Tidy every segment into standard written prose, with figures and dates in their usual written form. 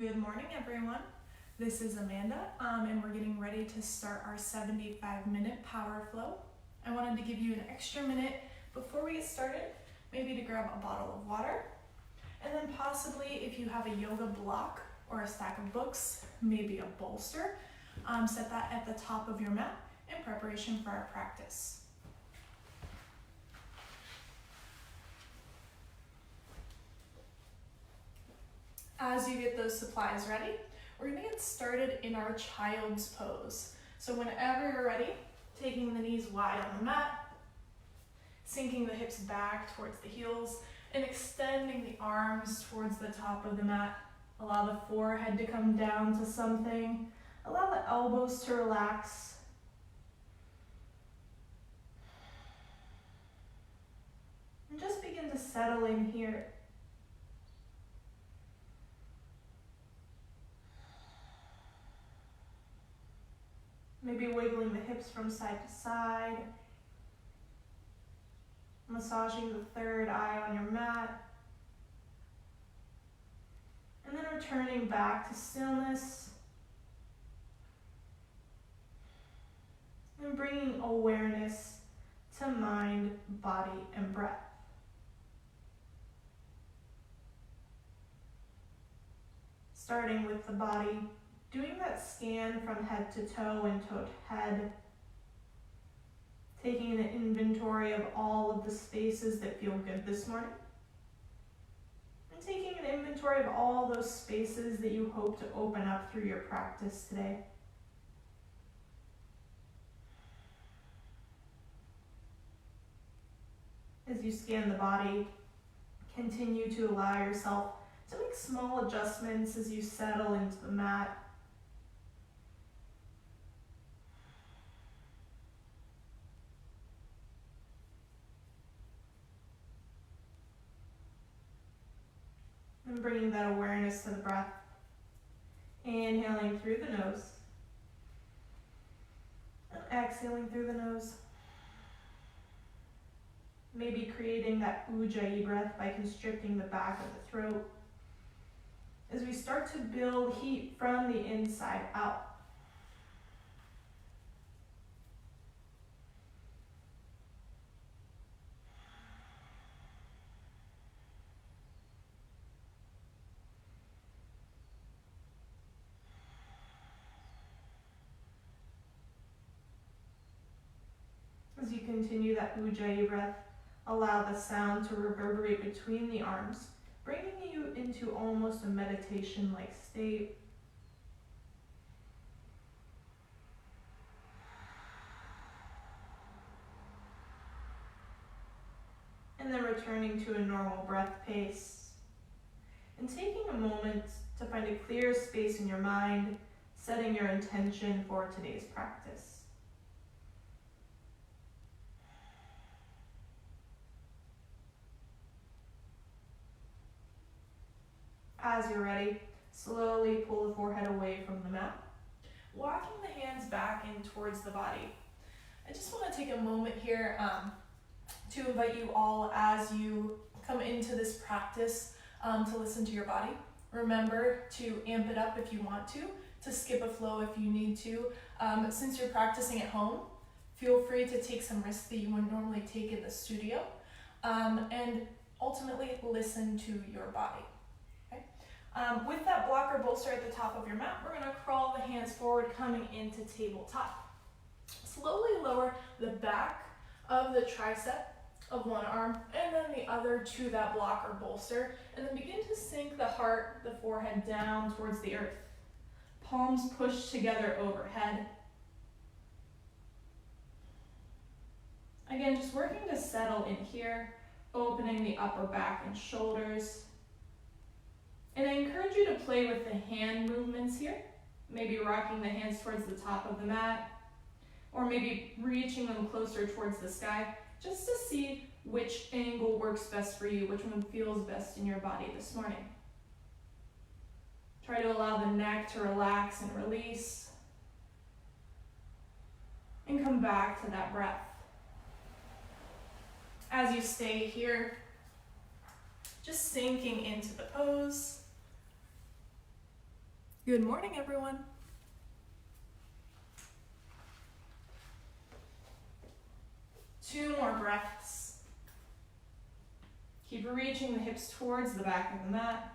Good morning, everyone. This is Amanda, and we're getting ready to start our 75-minute power flow. I wanted to give you an extra minute before we get started, maybe to grab a bottle of water, and then possibly if you have a yoga block or a stack of books, maybe a bolster, set that at the top of your mat in preparation for our practice. As you get those supplies ready, we're going to get started in our child's pose. So whenever you're ready, taking the knees wide on the mat, sinking the hips back towards the heels, and extending the arms towards the top of the mat. Allow the forehead to come down to something. Allow the elbows to relax. And just begin to settle in here. Maybe wiggling the hips from side to side. Massaging the third eye on your mat. And then returning back to stillness. And bringing awareness to mind, body, and breath. Starting with the body, doing that scan from head to toe and toe to head. Taking an inventory of all of the spaces that feel good this morning. And taking an inventory of all those spaces that you hope to open up through your practice today. As you scan the body, continue to allow yourself to make small adjustments as you settle into the mat. And bringing that awareness to the breath. Inhaling through the nose. And exhaling through the nose. Maybe creating that Ujjayi breath by constricting the back of the throat. As we start to build heat from the inside out. As you continue that Ujjayi breath, allow the sound to reverberate between the arms, bringing you into almost a meditation-like state. And then returning to a normal breath pace. And taking a moment to find a clear space in your mind, setting your intention for today's practice. As you're ready, slowly pull the forehead away from the mat, walking the hands back in towards the body. I just want to take a moment here to invite you all as you come into this practice to listen to your body. Remember to amp it up if you want to skip a flow if you need to. Since you're practicing at home, feel free to take some risks that you would normally take in the studio, and ultimately listen to your body. With that blocker bolster at the top of your mat, we're going to crawl the hands forward, coming into tabletop. Slowly lower the back of the tricep of one arm and then the other to that blocker bolster, and then begin to sink the heart, the forehead down towards the earth. Palms pushed together overhead. Again, just working to settle in here, opening the upper back and shoulders. And I encourage you to play with the hand movements here, maybe rocking the hands towards the top of the mat, or maybe reaching them closer towards the sky, just to see which angle works best for you, which one feels best in your body this morning. Try to allow the neck to relax and release, and come back to that breath. As you stay here, just sinking into the pose. Good morning, everyone. Two more breaths. Keep reaching the hips towards the back of the mat.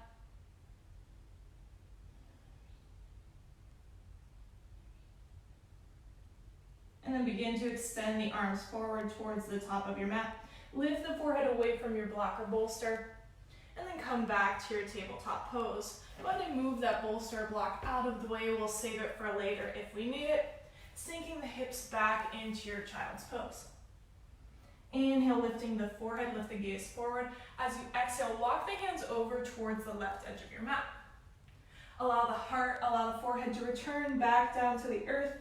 And then begin to extend the arms forward towards the top of your mat. Lift the forehead away from your block or bolster. And then come back to your tabletop pose. Go ahead and move that bolster or block out of the way. We'll save it for later if we need it. Sinking the hips back into your child's pose. Inhale, lifting the forehead, lift the gaze forward. As you exhale, walk the hands over towards the left edge of your mat. Allow the forehead to return back down to the earth.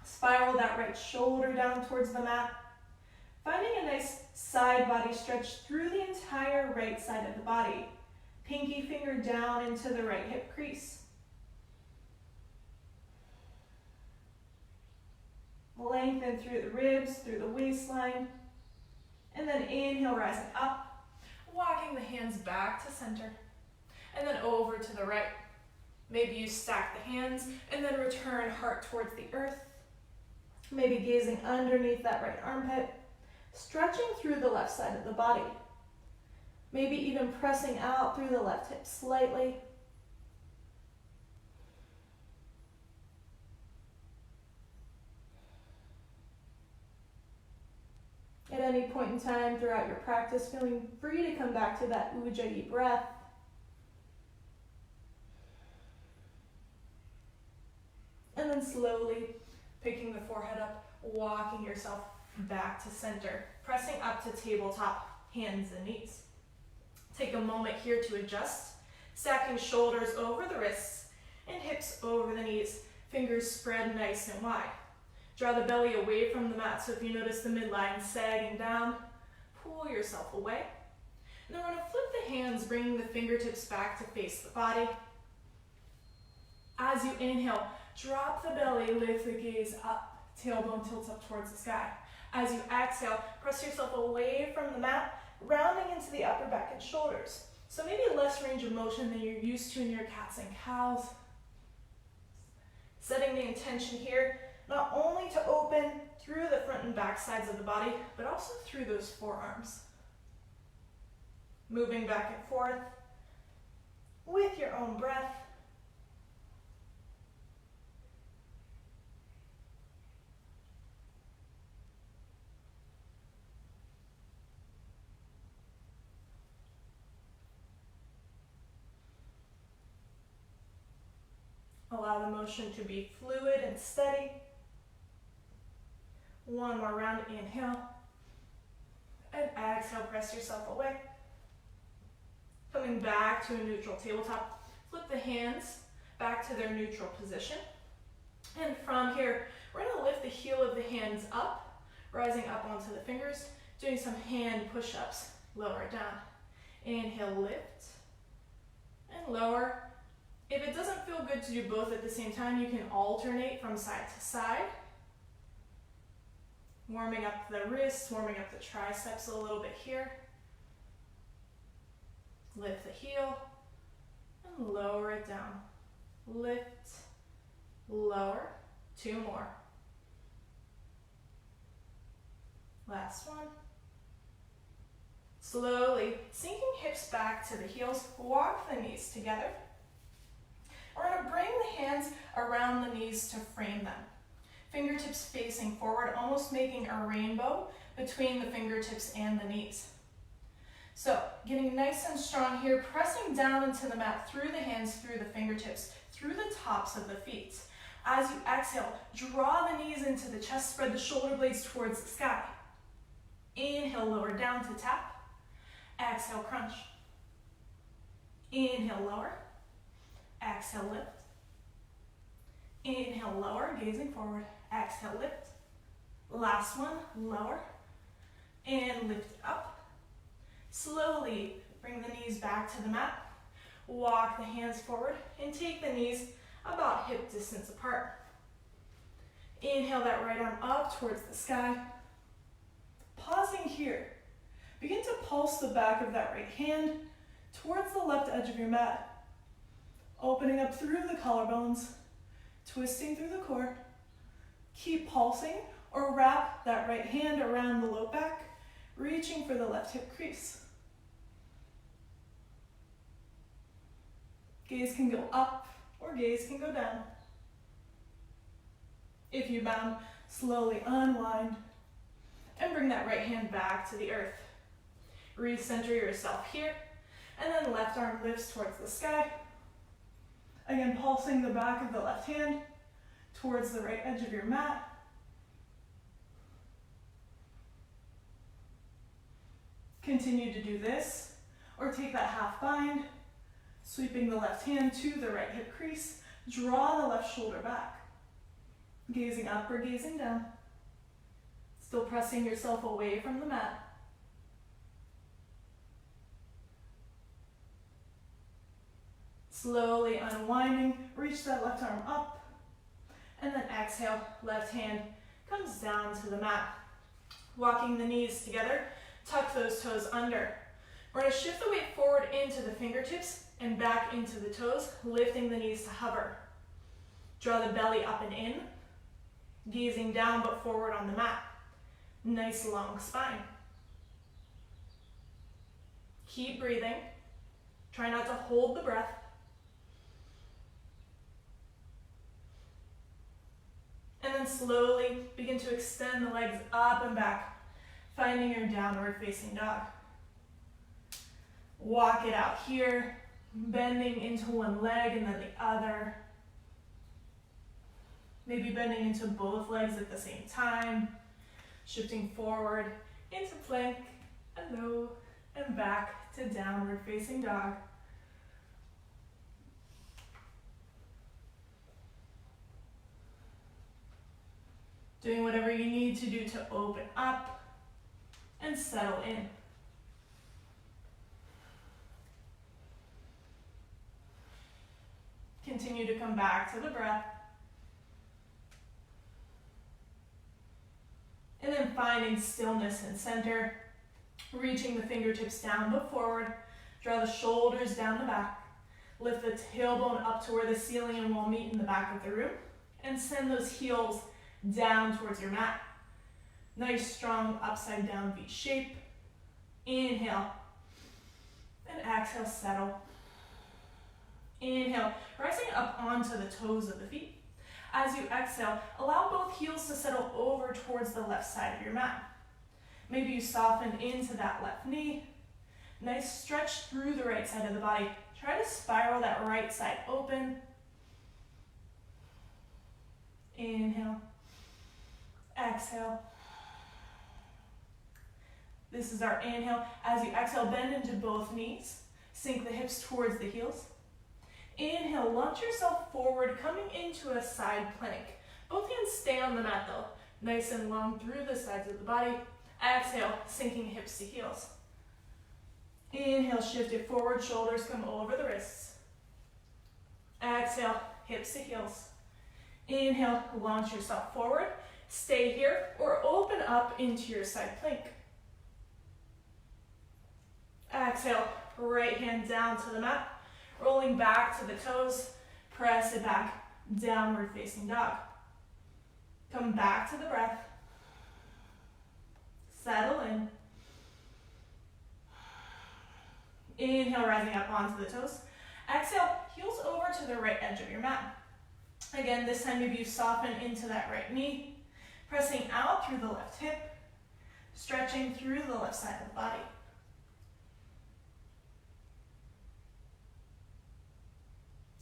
Spiral that right shoulder down towards the mat. Finding a nice side body stretch through the entire right side of the body. Pinky finger down into the right hip crease. Lengthen through the ribs, through the waistline. And then inhale, rising up. Walking the hands back to center. And then over to the right. Maybe you stack the hands and then return heart towards the earth. Maybe gazing underneath that right armpit. Stretching through the left side of the body. Maybe even pressing out through the left hip slightly. At any point in time throughout your practice, feeling free to come back to that Ujjayi breath. And then slowly picking the forehead up, walking yourself back to center, pressing up to tabletop, hands and knees. Take a moment here to adjust, stacking shoulders over the wrists and hips over the knees, fingers spread nice and wide. Draw the belly away from the mat, so if you notice the midline sagging down, pull yourself away. And then we're going to flip the hands, bringing the fingertips back to face the body. As you inhale, drop the belly, lift the gaze up, tailbone tilts up towards the sky. As you exhale, press yourself away from the mat, rounding into the upper back and shoulders. So maybe less range of motion than you're used to in your cats and cows. Setting the intention here, not only to open through the front and back sides of the body, but also through those forearms. Moving back and forth with your own breath. Allow the motion to be fluid and steady. One more round, inhale. And exhale, press yourself away. Coming back to a neutral tabletop. Flip the hands back to their neutral position. And from here, we're going to lift the heel of the hands up, rising up onto the fingers, doing some hand push-ups, lower down. Inhale, lift, and lower. If it doesn't feel good to do both at the same time, you can alternate from side to side. Warming up the wrists, warming up the triceps a little bit here. Lift the heel and lower it down. Lift, lower, two more. Last one. Slowly sinking hips back to the heels, walk the knees together. We're going to bring the hands around the knees to frame them. Fingertips facing forward, almost making a rainbow between the fingertips and the knees. So, getting nice and strong here, pressing down into the mat through the hands, through the fingertips, through the tops of the feet. As you exhale, draw the knees into the chest, spread the shoulder blades towards the sky. Inhale, lower down to tap. Exhale, crunch. Inhale, lower. Exhale, lift. Inhale, lower, gazing forward. Exhale, lift. Last one, lower. And lift it up. Slowly bring the knees back to the mat. Walk the hands forward and take the knees about hip distance apart. Inhale that right arm up towards the sky. Pausing here. Begin to pulse the back of that right hand towards the left edge of your mat. Opening up through the collarbones, twisting through the core. Keep pulsing or wrap that right hand around the low back, reaching for the left hip crease. Gaze can go up or gaze can go down. If you bound, slowly unwind and bring that right hand back to the earth. Recenter yourself here, and then left arm lifts towards the sky. Again, pulsing the back of the left hand towards the right edge of your mat. Continue to do this, or take that half bind, sweeping the left hand to the right hip crease. Draw the left shoulder back. Gazing up or gazing down. Still pressing yourself away from the mat. Slowly unwinding, reach that left arm up, and then exhale, left hand comes down to the mat. Walking the knees together, tuck those toes under. We're going to shift the weight forward into the fingertips and back into the toes, lifting the knees to hover. Draw the belly up and in, gazing down but forward on the mat. Nice long spine. Keep breathing. Try not to hold the breath. And then slowly begin to extend the legs up and back, finding your downward facing dog. Walk it out here, bending into one leg and then the other. Maybe bending into both legs at the same time. Shifting forward into plank, and low, and back to downward facing dog. Doing whatever you need to do to open up and settle in. Continue to come back to the breath. And then finding stillness and center, reaching the fingertips down but forward. Draw the shoulders down the back. Lift the tailbone up to where the ceiling and wall meet in the back of the room. And send those heels down towards your mat. Nice strong upside down V shape. Inhale. And exhale, settle. Inhale, rising up onto the toes of the feet. As you exhale, allow both heels to settle over towards the left side of your mat. Maybe you soften into that left knee. Nice stretch through the right side of the body. Try to spiral that right side open. Inhale. Exhale. This is our inhale. As you exhale, bend into both knees. Sink the hips towards the heels. Inhale, launch yourself forward, coming into a side plank. Both hands stay on the mat though, nice and long through the sides of the body. Exhale, sinking hips to heels. Inhale, shift it forward, shoulders come over the wrists. Exhale, hips to heels. Inhale, launch yourself forward, stay here, or open up into your side plank. Exhale, right hand down to the mat. Rolling back to the toes, press it back, downward facing dog. Come back to the breath. Settle in. Inhale, rising up onto the toes. Exhale, heels over to the right edge of your mat. Again, this time maybe you soften into that right knee, pressing out through the left hip, stretching through the left side of the body.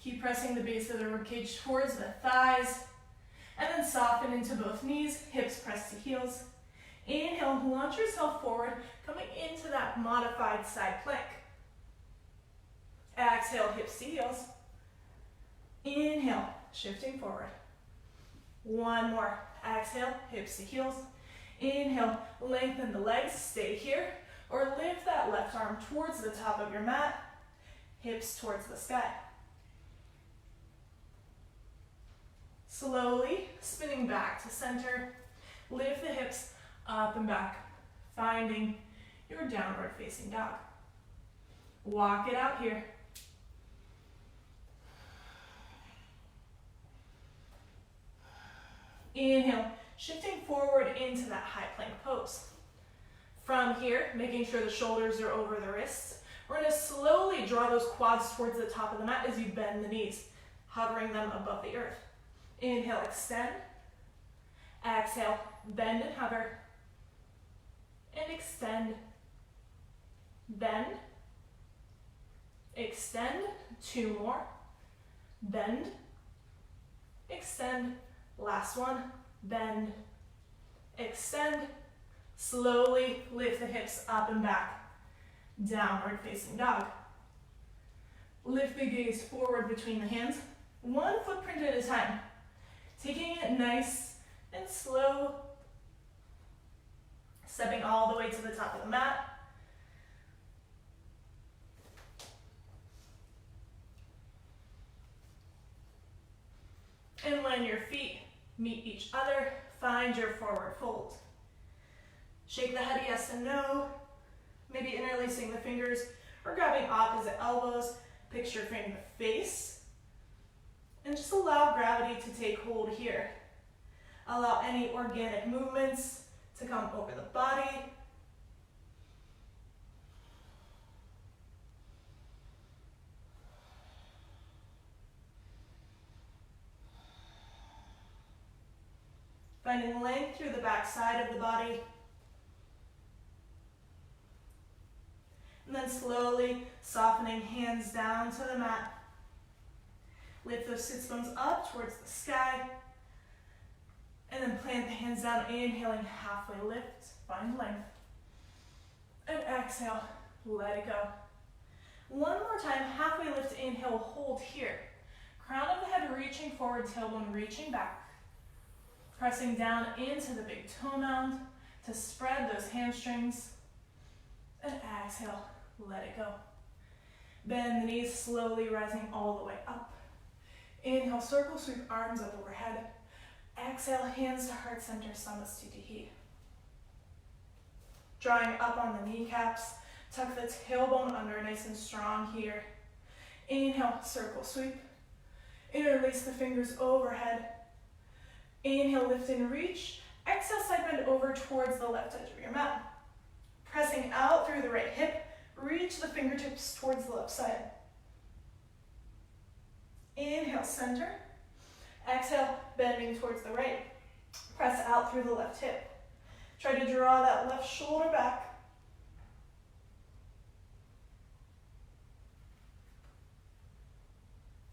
Keep pressing the base of the ribcage towards the thighs, and then soften into both knees, hips press to heels. Inhale, launch yourself forward, coming into that modified side plank. Exhale, hips to heels. Inhale, shifting forward. One more. Exhale, hips to heels. Inhale, lengthen the legs, stay here, or lift that left arm towards the top of your mat, hips towards the sky. Slowly spinning back to center, lift the hips up and back, finding your downward facing dog. Walk it out here. Inhale, shifting forward into that high plank pose. From here, making sure the shoulders are over the wrists, we're going to slowly draw those quads towards the top of the mat as you bend the knees, hovering them above the earth. Inhale, extend. Exhale, bend and hover. And extend. Bend. Extend. 2 more. Bend. Extend. Last one. Bend. Extend. Slowly lift the hips up and back. Downward facing dog. Lift the gaze forward between the hands. 1 footprint at a time. Taking it nice and slow. Stepping all the way to the top of the mat. And when your feet meet each other, find your forward fold. Shake the head yes and no. Maybe interlacing the fingers or grabbing opposite elbows. Picture frame the face. And just allow gravity to take hold here. Allow any organic movements to come over the body. Finding length through the back side of the body. And then slowly softening hands down to the mat. Lift those sits bones up towards the sky. And then plant the hands down, inhaling, halfway lift, find length. And exhale, let it go. 1 more time, halfway lift, inhale, hold here. Crown of the head reaching forward, tailbone reaching back. Pressing down into the big toe mound to spread those hamstrings. And exhale, let it go. Bend the knees, slowly rising all the way up. Inhale, circle sweep, arms up overhead. Exhale, hands to heart center, Samasthiti. Drawing up on the kneecaps, tuck the tailbone under, nice and strong here. Inhale, circle sweep. Interlace the fingers overhead. Inhale, lift and reach. Exhale, side bend over towards the left edge of your mat. Pressing out through the right hip, reach the fingertips towards the left side. Inhale, center. Exhale, bending towards the right. Press out through the left hip. Try to draw that left shoulder back.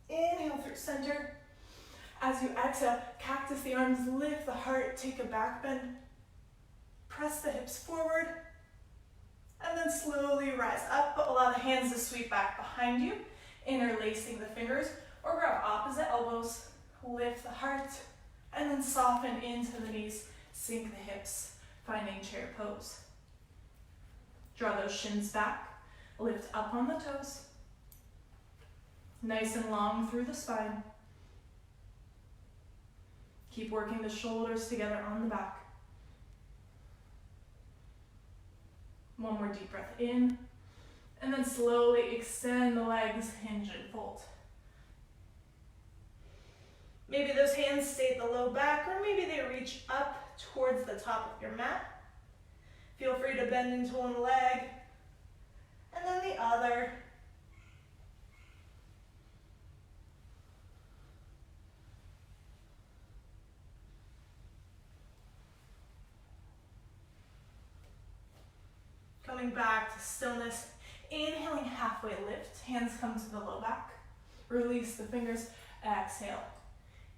Inhale through center. As you exhale, cactus the arms, lift the heart, take a back bend. Press the hips forward. And then slowly rise up, but allow the hands to sweep back behind you, interlacing the fingers, or grab opposite elbows. Lift the heart, and then soften into the knees, sink the hips, finding chair pose. Draw those shins back, lift up on the toes. Nice and long through the spine. Keep working the shoulders together on the back. 1 more deep breath in, and then slowly extend the legs, hinge and fold. Maybe those hands stay at the low back, or maybe they reach up towards the top of your mat. Feel free to bend into one leg, and then the other. Coming back to stillness, inhaling, halfway lift, hands come to the low back. Release the fingers, exhale,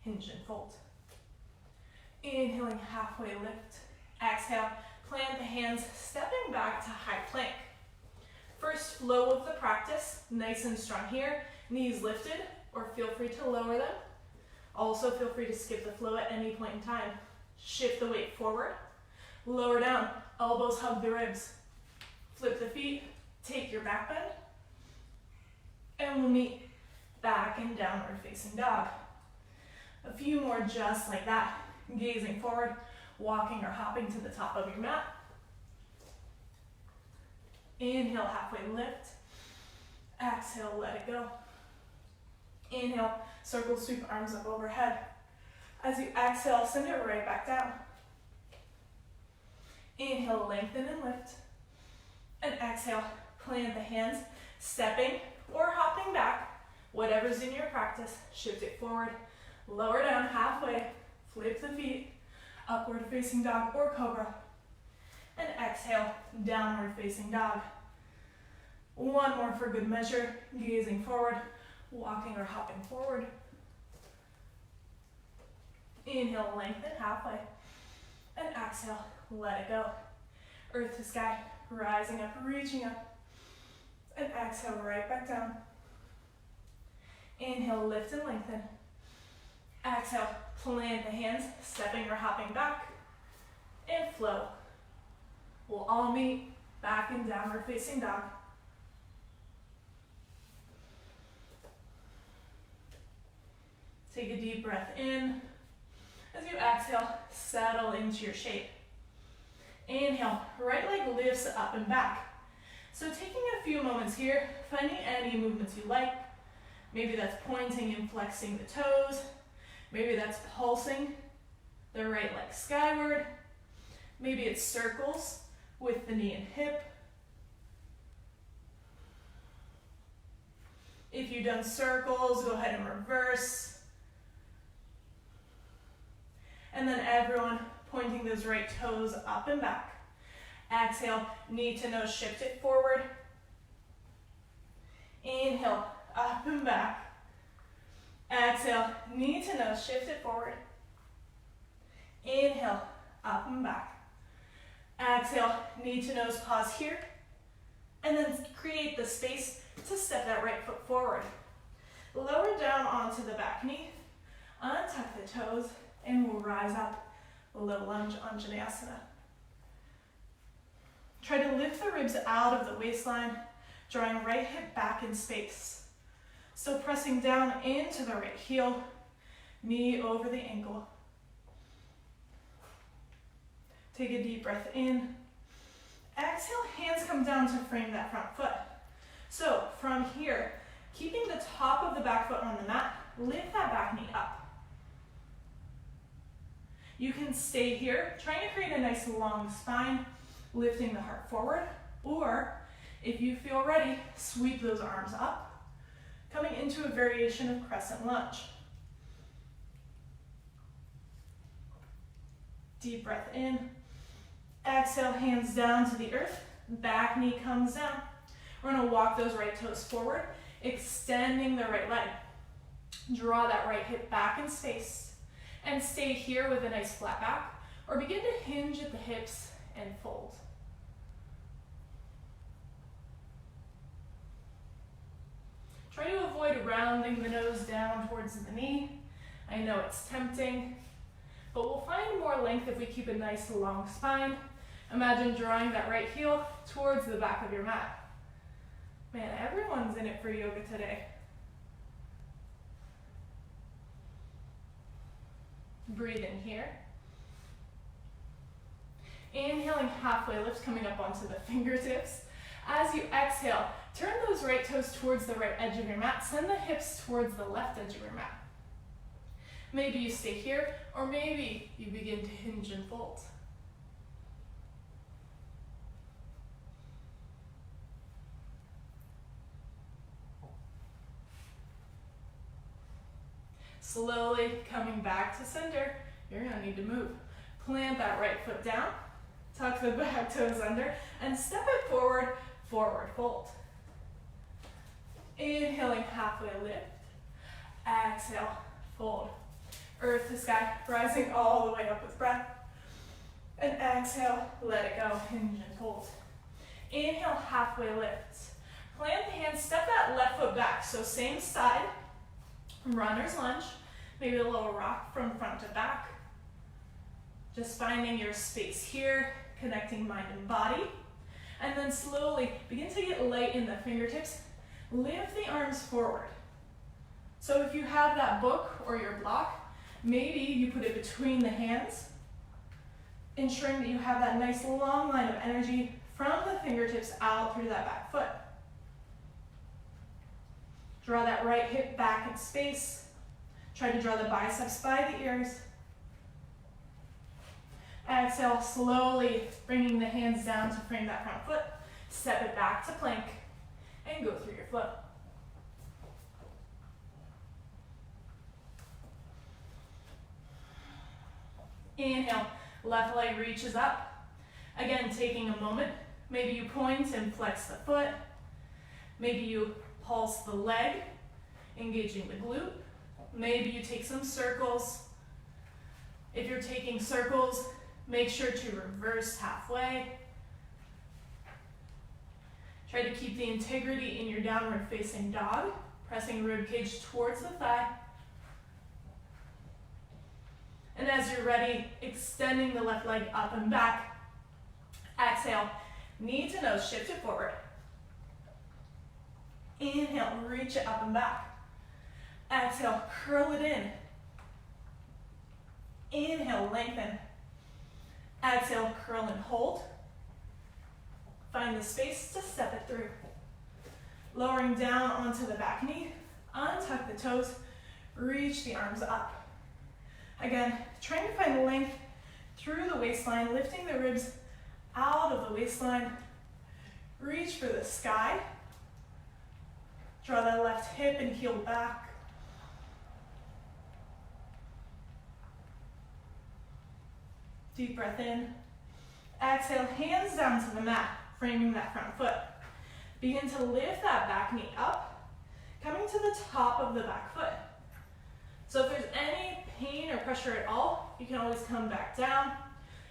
hinge and fold. Inhaling, halfway lift, exhale, plant the hands, stepping back to high plank. First flow of the practice, nice and strong here, knees lifted, or feel free to lower them. Also feel free to skip the flow at any point in time. Shift the weight forward, lower down, elbows hug the ribs. Flip the feet, take your back bend, and we'll meet back in downward facing dog. A few more just like that, gazing forward, walking or hopping to the top of your mat. Inhale, halfway lift. Exhale, let it go. Inhale, circle sweep, arms up overhead. As you exhale, send it right back down. Inhale, lengthen and lift. And exhale, plant the hands, stepping or hopping back, whatever's in your practice. Shift it forward, lower down halfway, flip the feet, upward facing dog or cobra. And exhale, downward facing dog. One more for good measure, gazing forward, walking or hopping forward. Inhale, lengthen halfway. And exhale, let it go. Earth to sky, rising up, reaching up. And exhale, right back down. Inhale, lift and lengthen. Exhale, plant the hands, stepping or hopping back. And flow. We'll all meet back in downward facing dog. Take a deep breath in. As you exhale, settle into your shape. Inhale, right leg lifts up and back. So taking a few moments here, finding any movements you like. Maybe that's pointing and flexing the toes. Maybe that's pulsing the right leg skyward. Maybe it's circles with the knee and hip. If you've done circles, go ahead and reverse. And then everyone pointing those right toes up and back. Exhale, knee to nose, shift it forward. Inhale, up and back. Exhale, knee to nose, shift it forward. Inhale, up and back. Exhale, knee to nose, pause here. And then create the space to step that right foot forward. Lower down onto the back knee, untuck the toes, and we'll rise up. Low lunge, Anjaneyasana. Try to lift the ribs out of the waistline, drawing right hip back in space. So pressing down into the right heel, knee over the ankle. Take a deep breath in. Exhale, hands come down to frame that front foot. So from here, keeping the top of the back foot on the mat, lift that back knee up. You can stay here, trying to create a nice long spine, lifting the heart forward, or if you feel ready, sweep those arms up, coming into a variation of crescent lunge. Deep breath in. Exhale, hands down to the earth, back knee comes down. We're gonna walk those right toes forward, extending the right leg. Draw that right hip back in space. And stay here with a nice flat back, or begin to hinge at the hips and fold. Try to avoid rounding the nose down towards the knee. I know it's tempting, but we'll find more length if we keep a nice long spine. Imagine drawing that right heel towards the back of your mat. Man, everyone's in it for yoga today. Breathe in here. Inhaling halfway lifts, coming up onto the fingertips. As you exhale, turn those right toes towards the right edge of your mat. Send the hips towards the left edge of your mat. Maybe you stay here, or maybe you begin to hinge and fold. Slowly coming back to center, you're gonna need to move. Plant that right foot down, tuck the back toes under, and step it forward, forward fold. Inhaling, halfway lift. Exhale, fold. Earth to sky, rising all the way up with breath. And exhale, let it go, hinge and fold. Inhale, halfway lift. Plant the hands, step that left foot back, so same side. Runner's lunge, maybe a little rock from front to back. Just finding your space here, connecting mind and body. And then slowly begin to get light in the fingertips. Lift the arms forward. So if you have that book or your block, maybe you put it between the hands, ensuring that you have that nice long line of energy from the fingertips out through that back foot. Draw that right hip back in space. Try to draw the biceps by the ears. Exhale, slowly bringing the hands down to frame that front foot. Step it back to plank and go through your flow. Inhale, left leg reaches up. Again, taking a moment. Maybe you point and flex the foot. Maybe you pulse the leg, engaging the glute. Maybe you take some circles. If you're taking circles, make sure to reverse halfway. Try to keep the integrity in your downward facing dog, pressing rib cage towards the thigh. And as you're ready, extending the left leg up and back. Exhale, knee to nose, shift it forward. Inhale, reach it up and back. Exhale, curl it in. Inhale, lengthen. Exhale, curl and hold. Find the space to step it through. Lowering down onto the back knee, untuck the toes, reach the arms up. Again, trying to find length through the waistline, lifting the ribs out of the waistline. Reach for the sky. Draw that left hip and heel back. Deep breath in. Exhale, hands down to the mat, framing that front foot. Begin to lift that back knee up, coming to the top of the back foot. So if there's any pain or pressure at all, you can always come back down.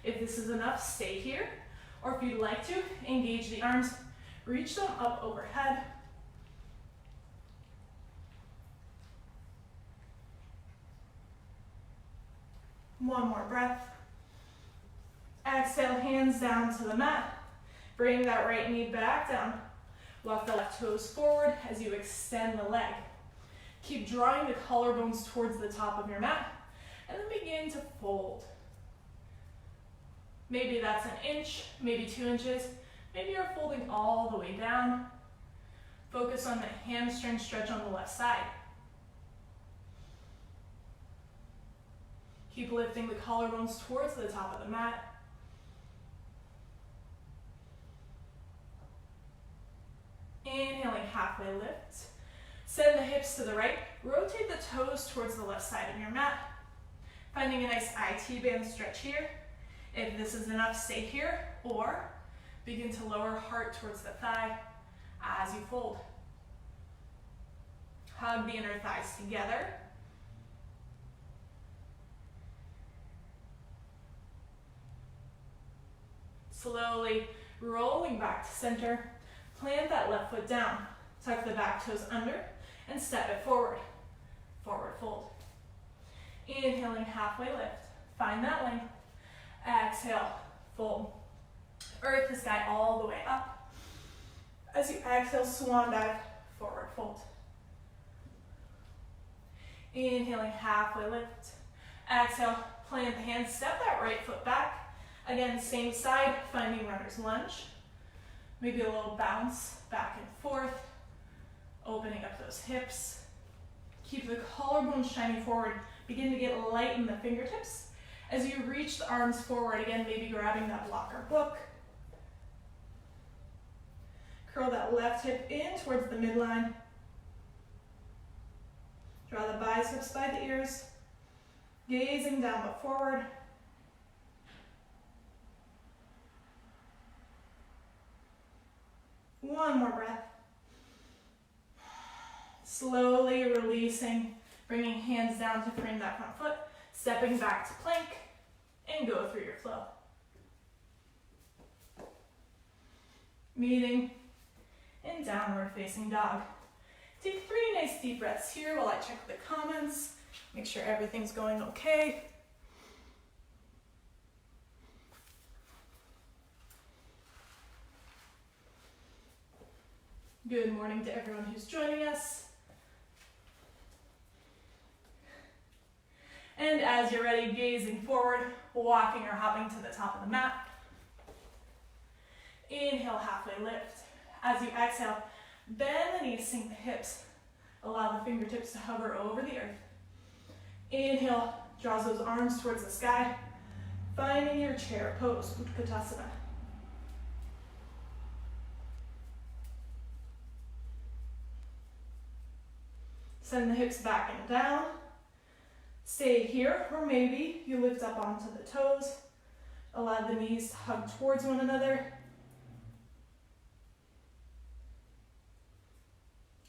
If this is enough, stay here. Or if you'd like to, engage the arms, reach them up overhead. One more breath. Exhale, hands down to the mat. Bring that right knee back down. Walk the left toes forward as you extend the leg. Keep drawing the collarbones towards the top of your mat, and then begin to fold. Maybe that's an inch, maybe 2 inches. Maybe you're folding all the way down. Focus on the hamstring stretch on the left side. Keep lifting the collarbones towards the top of the mat. Inhaling, halfway lift. Send the hips to the right. Rotate the toes towards the left side of your mat. Finding a nice IT band stretch here. If this is enough, stay here, or begin to lower heart towards the thigh as you fold. Hug the inner thighs together. Slowly rolling back to center. Plant that left foot down. Tuck the back toes under and step it forward. Forward fold. Inhaling, halfway lift. Find that length. Exhale, fold. Earth the sky all the way up. As you exhale, swan dive, forward fold. Inhaling, halfway lift. Exhale, plant the hands, step that right foot back. Again, same side, finding runner's lunge. Maybe a little bounce back and forth, opening up those hips. Keep the collarbones shining forward. Begin to get light in the fingertips. As you reach the arms forward, again, maybe grabbing that block or book. Curl that left hip in towards the midline. Draw the biceps by the ears. Gazing down but forward. One more breath. Slowly releasing, bringing hands down to frame that front foot, stepping back to plank, and go through your flow. Meeting in downward facing dog. Take 3 nice deep breaths here while I check the comments, make sure everything's going okay. Good morning to everyone who's joining us. And as you're ready, gazing forward, walking or hopping to the top of the mat. Inhale, halfway lift. As you exhale, bend the knees, sink the hips. Allow the fingertips to hover over the earth. Inhale, draws those arms towards the sky. Finding your chair pose, Utkatasana. Send the hips back and down. Stay here, or maybe you lift up onto the toes. Allow the knees to hug towards one another.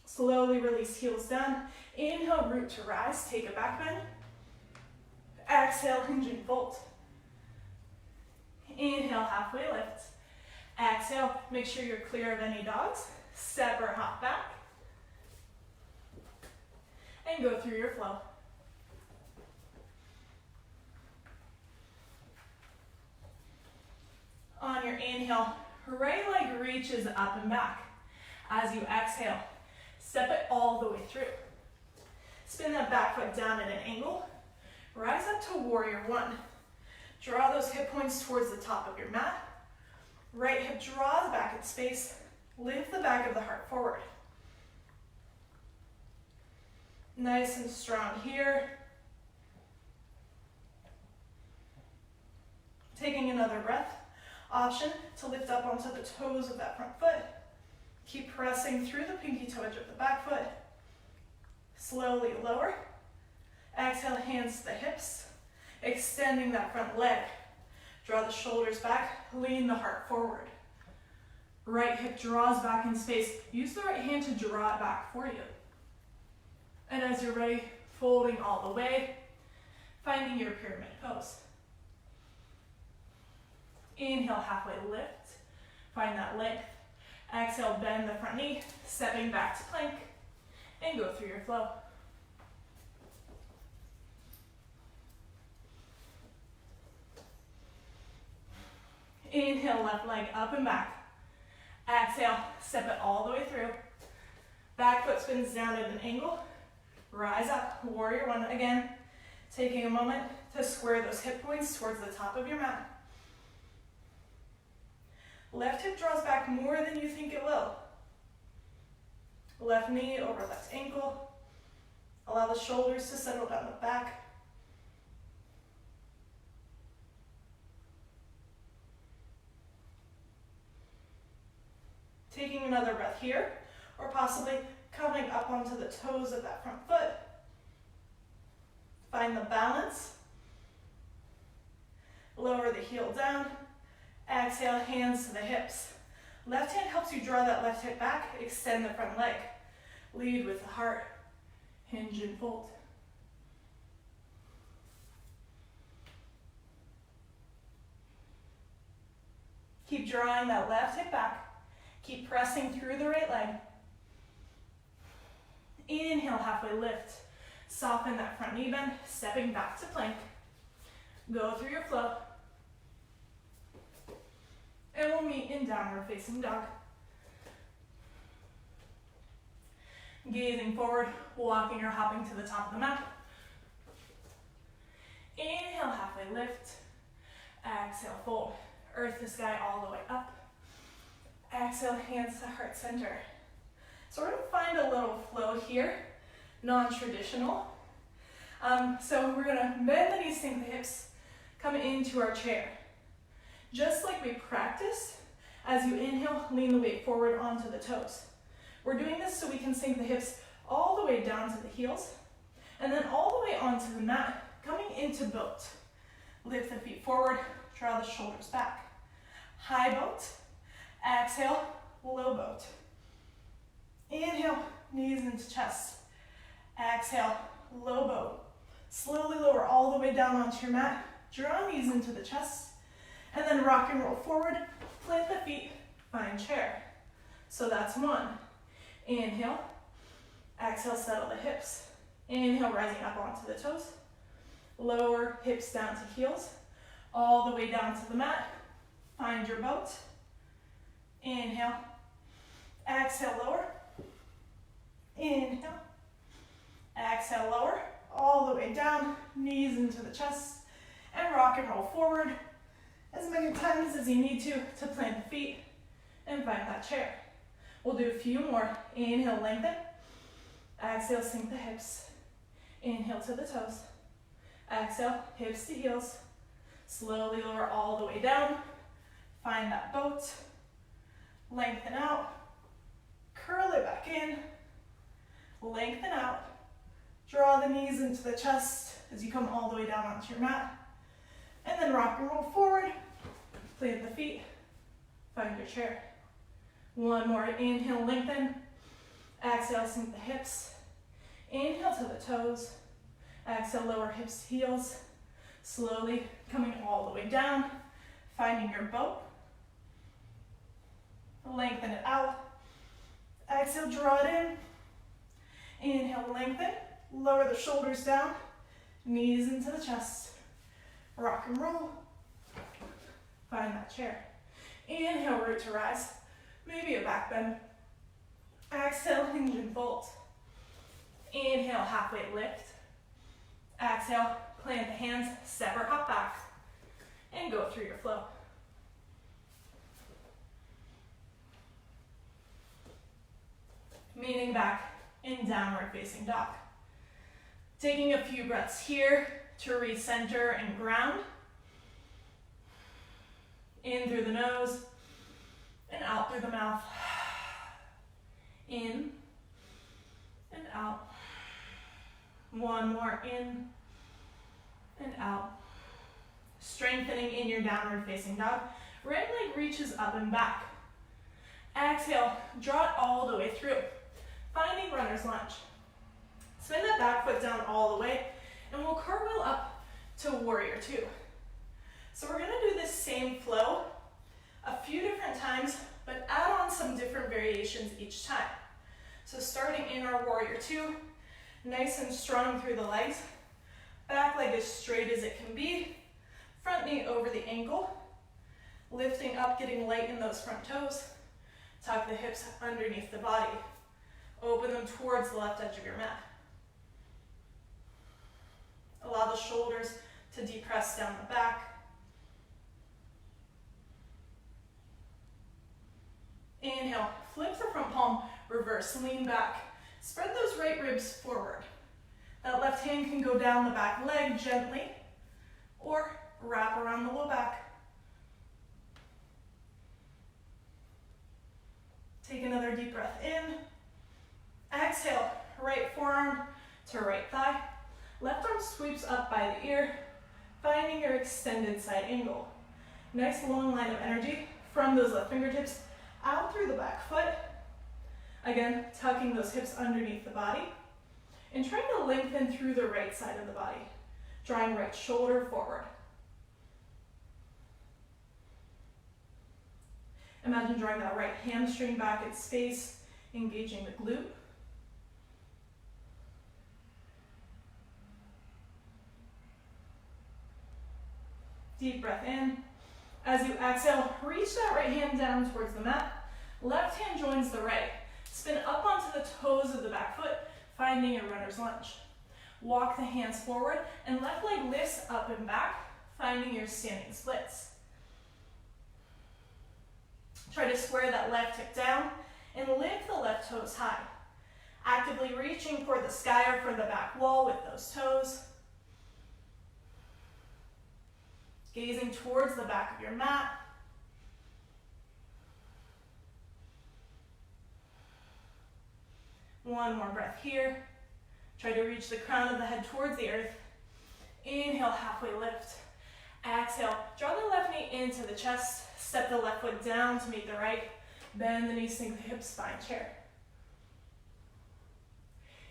Slowly release heels down. Inhale, root to rise. Take a back bend. Exhale, hinge and fold. Inhale, halfway lift. Exhale, make sure you're clear of any dogs. Step or hop back. And go through your flow. On your inhale, right leg reaches up and back. As you exhale, step it all the way through. Spin that back foot down at an angle. Rise up to warrior one. Draw those hip points towards the top of your mat. Right hip draws back in space. Lift the back of the heart forward. Nice and strong here. Taking another breath. Option to lift up onto the toes of that front foot. Keep pressing through the pinky toe edge of the back foot. Slowly lower. Exhale, hands to the hips. Extending that front leg. Draw the shoulders back, lean the heart forward. Right hip draws back in space. Use the right hand to draw it back for you. And as you're ready, folding all the way, finding your pyramid pose. Inhale, halfway lift. Find that length. Exhale, bend the front knee, stepping back to plank, and go through your flow. Inhale, left leg up and back. Exhale, step it all the way through. Back foot spins down at an angle. Rise up, warrior one again. Taking a moment to square those hip points towards the top of your mat. Left hip draws back more than you think it will. Left knee over left ankle. Allow the shoulders to settle down the back. Taking another breath here, or possibly coming up onto the toes of that front foot. Find the balance. Lower the heel down. Exhale, hands to the hips. Left hand helps you draw that left hip back, extend the front leg. Lead with the heart, hinge and fold. Keep drawing that left hip back. Keep pressing through the right leg. Inhale, halfway lift. Soften that front knee bend, stepping back to plank. Go through your flow. And we'll meet in downward facing dog. Gazing forward, walking or hopping to the top of the mat. Inhale, halfway lift. Exhale, fold. Earth to sky all the way up. Exhale, hands to heart center. So we're going to find a little flow here, non-traditional. So we're going to bend the knees, sink the hips, come into our chair. Just like we practiced, as you inhale, lean the weight forward onto the toes. We're doing this so we can sink the hips all the way down to the heels, and then all the way onto the mat, coming into boat. Lift the feet forward, draw the shoulders back. High boat, exhale, low boat. Inhale, knees into chest. Exhale, low boat. Slowly lower all the way down onto your mat. Draw knees into the chest. And then rock and roll forward. Plant the feet, find chair. So that's one. Inhale. Exhale, settle the hips. Inhale, rising up onto the toes. Lower hips down to heels. All the way down to the mat. Find your boat. Inhale. Exhale, lower. Inhale. Exhale, lower. All the way down. Knees into the chest. And rock and roll forward as many times as you need to plant the feet and find that chair. We'll do a few more. Inhale, lengthen. Exhale, sink the hips. Inhale to the toes. Exhale, hips to heels. Slowly lower all the way down. Find that boat. Lengthen out. Curl it back in. Lengthen out. Draw the knees into the chest as you come all the way down onto your mat. And then rock and roll forward. Plant the feet. Find your chair. One more. Inhale, lengthen. Exhale, sink the hips. Inhale to the toes. Exhale, lower hips, heels. Slowly coming all the way down. Finding your boat. Lengthen it out. Exhale, draw it in. Inhale, lengthen. Lower the shoulders down. Knees into the chest. Rock and roll. Find that chair. Inhale, root to rise. Maybe a back bend. Exhale, hinge and fold. Inhale, halfway lift. Exhale, plant the hands, step or hop back. And go through your flow. Meaning back in downward facing dog. Taking a few breaths here to recenter and ground. In through the nose and out through the mouth. In and out. One more in and out. Strengthening in your downward facing dog. Right leg reaches up and back. Exhale, draw it all the way through. Finding runner's lunge. Spin that back foot down all the way and we'll cartwheel up to warrior two. So we're gonna do this same flow a few different times, but add on some different variations each time. So starting in our warrior two, nice and strong through the legs. Back leg as straight as it can be. Front knee over the ankle. Lifting up, getting light in those front toes. Tuck the hips underneath the body. Open them towards the left edge of your mat. Allow the shoulders to depress down the back. Inhale, flip the front palm, reverse, lean back. Spread those right ribs forward. That left hand can go down the back leg gently or wrap around the low back. Take another deep breath in. Exhale, right forearm to right thigh. Left arm sweeps up by the ear, finding your extended side angle. Nice long line of energy from those left fingertips out through the back foot. Again, tucking those hips underneath the body and trying to lengthen through the right side of the body, drawing right shoulder forward. Imagine drawing that right hamstring back in space, engaging the glute. Deep breath in. As you exhale, reach that right hand down towards the mat. Left hand joins the right. Spin up onto the toes of the back foot, finding a runner's lunge. Walk the hands forward and left leg lifts up and back, finding your standing splits. Try to square that left hip down and lift the left toes high. Actively reaching for the sky or for the back wall with those toes. Gazing towards the back of your mat. One more breath here. Try to reach the crown of the head towards the earth. Inhale, halfway lift. Exhale, draw the left knee into the chest. Step the left foot down to meet the right. Bend the knees, sink the hips, spine chair.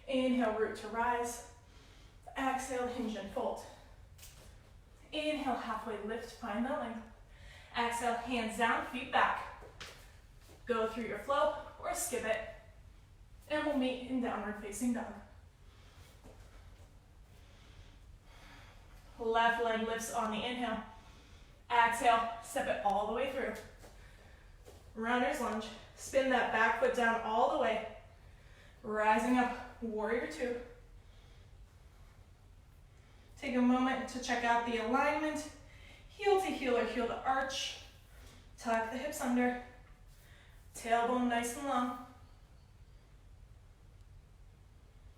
Inhale, root to rise. Exhale, hinge and fold. Inhale, halfway lift, find that length. Exhale, hands down, feet back. Go through your flow or skip it. And we'll meet in downward facing dog. Left leg lifts on the inhale. Exhale, step it all the way through. Runner's lunge. Spin that back foot down all the way. Rising up, warrior two. Take a moment to check out the alignment. Heel to heel or heel to arch. Tuck the hips under. Tailbone nice and long.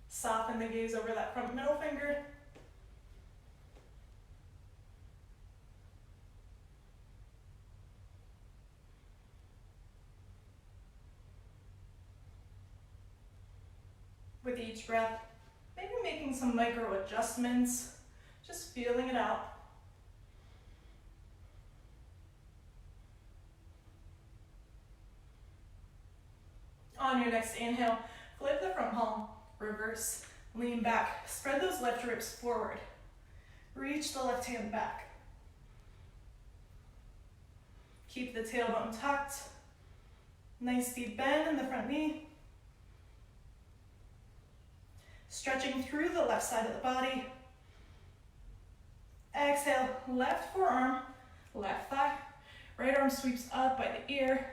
Soften the gaze over that front middle finger. with each breath. Maybe making some micro adjustments, just feeling it out. On your next inhale, flip the front palm, reverse, lean back, spread those left ribs forward. Reach the left hand back. Keep the tailbone tucked. Nice deep bend in the front knee. Stretching through the left side of the body. Exhale, left forearm, left thigh. Right arm sweeps up by the ear.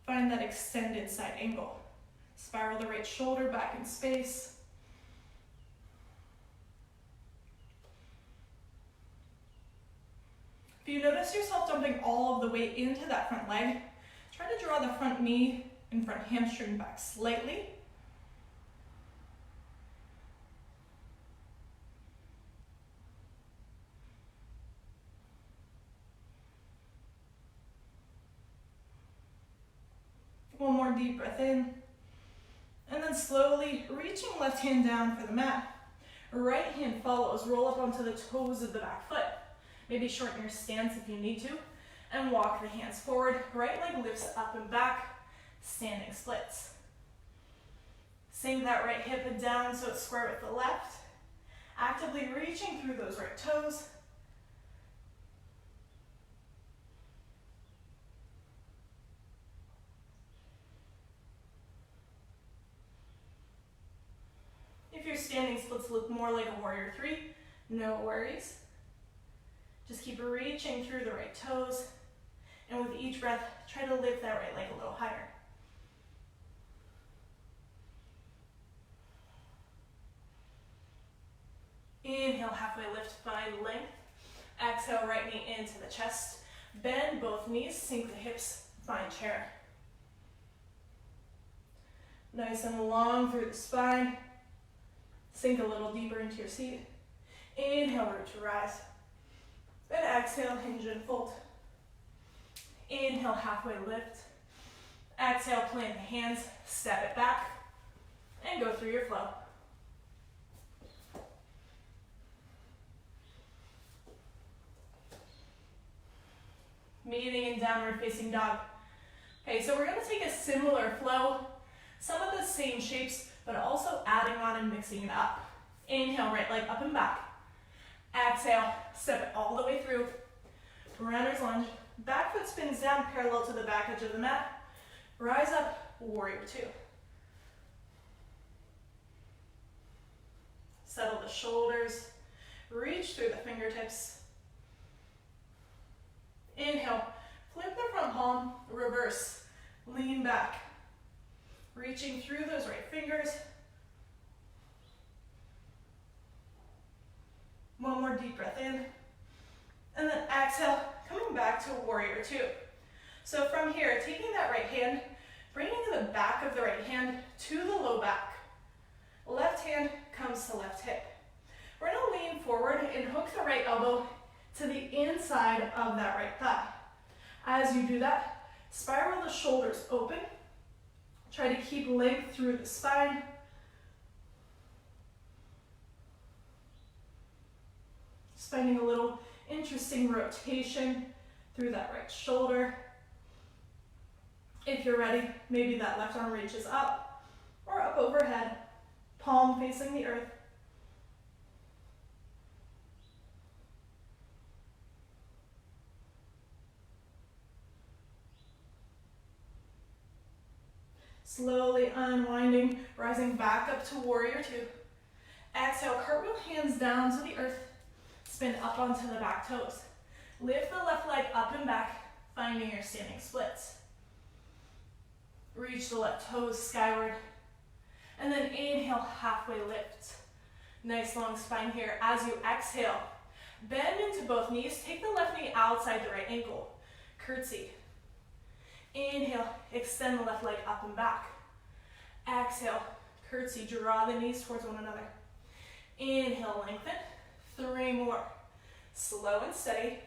Find that extended side angle. Spiral the right shoulder back in space. If you notice yourself dumping all of the weight into that front leg, try to draw the front knee and front hamstring back slightly. One more deep breath in. And then slowly reaching left hand down for the mat. Right hand follows, roll up onto the toes of the back foot. Maybe shorten your stance if you need to. And walk the hands forward. Right leg lifts up and back, standing splits. Sink that right hip down so it's square with the left. Actively reaching through those right toes. If your standing splits look more like a warrior three, no worries. Just keep reaching through the right toes. And with each breath, try to lift that right leg a little higher. Inhale, halfway lift, find length. Exhale, right knee into the chest. Bend both knees, sink the hips, find chair. Nice and long through the spine. Sink a little deeper into your seat. Inhale, root to rise. Then exhale, hinge and fold. Inhale, halfway lift. Exhale, plant the hands, step it back, and go through your flow. Meeting in downward facing dog. Okay, so we're gonna take a similar flow, some of the same shapes, but also adding on and mixing it up. Inhale, right leg up and back. Exhale, step it all the way through. Runner's lunge. Back foot spins down parallel to the back edge of the mat. Rise up, warrior two. Settle the shoulders. Reach through the fingertips. Inhale, flip the front palm, reverse. Lean back. Reaching through those right fingers. One more deep breath in. And then exhale, coming back to warrior two. So from here, taking that right hand, bringing the back of the right hand to the low back. Left hand comes to left hip. We're gonna lean forward and hook the right elbow to the inside of that right thigh. As you do that, spiral the shoulders open. Try to keep length through the spine. Just finding a little interesting rotation through that right shoulder. If you're ready, maybe that left arm reaches up or up overhead, palm facing the earth. Slowly unwinding, rising back up to warrior two. Exhale, cartwheel hands down to the earth. Spin up onto the back toes. Lift the left leg up and back, finding your standing splits. Reach the left toes skyward. And then inhale, halfway lift. Nice long spine here. As you exhale, bend into both knees. Take the left knee outside the right ankle. Curtsy. Inhale, extend the left leg up and back. Exhale, curtsy, draw the knees towards one another. Inhale, lengthen. 3 more. Slow and steady.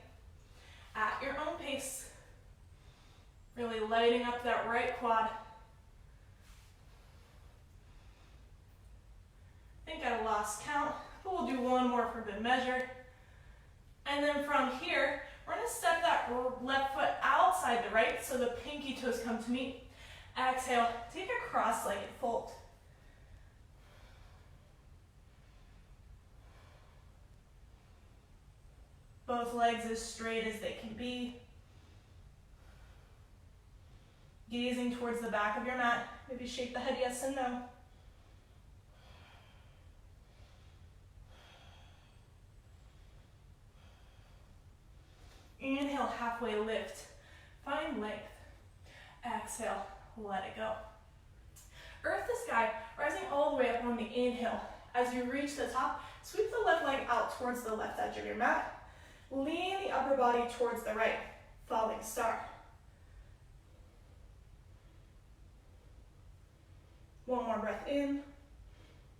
At your own pace. Really lighting up that right quad. I think I lost count, but we'll do one more for good measure. And then from here, we're gonna step that left foot outside the right so the pinky toes come to meet. Exhale, take a cross-legged fold. Both legs as straight as they can be. Gazing towards the back of your mat. Maybe shake the head yes and no. Inhale, halfway lift. Find length. Exhale, let it go. Earth to sky, rising all the way up on the inhale. As you reach the top, sweep the left leg out towards the left edge of your mat. Lean the upper body towards the right, falling star. One more breath in.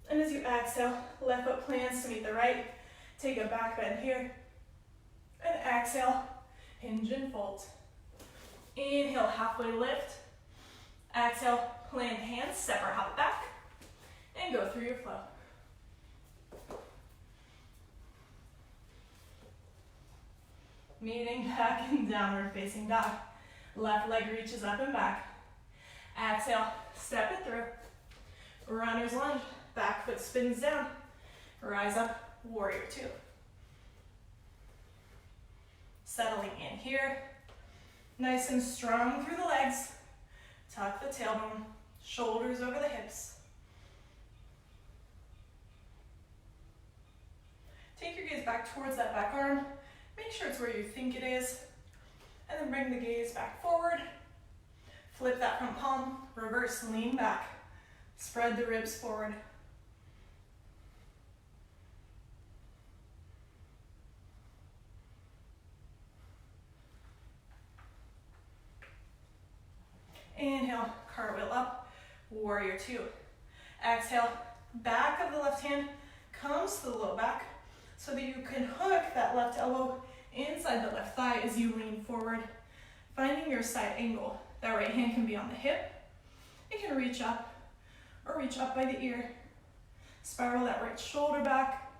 And as you exhale, left foot plants to meet the right. Take a back bend here. And exhale, hinge and fold. Inhale, halfway lift. Exhale, plant hands, step or hop back. And go through your flow. Meeting back in downward facing dog. Left leg reaches up and back. Exhale, step it through. Runner's lunge, back foot spins down. Rise up, warrior two. Settling in here. Nice and strong through the legs. Tuck the tailbone, shoulders over the hips. Take your gaze back towards that back arm. Make sure it's where you think it is. And then bring the gaze back forward. Flip that front palm, reverse, lean back. Spread the ribs forward. Inhale, cartwheel up, warrior two. Exhale, back of the left hand comes to the low back so that you can hook that left elbow inside the left thigh as you lean forward, finding your side angle. That right hand can be on the hip. It can reach up or reach up by the ear. Spiral that right shoulder back.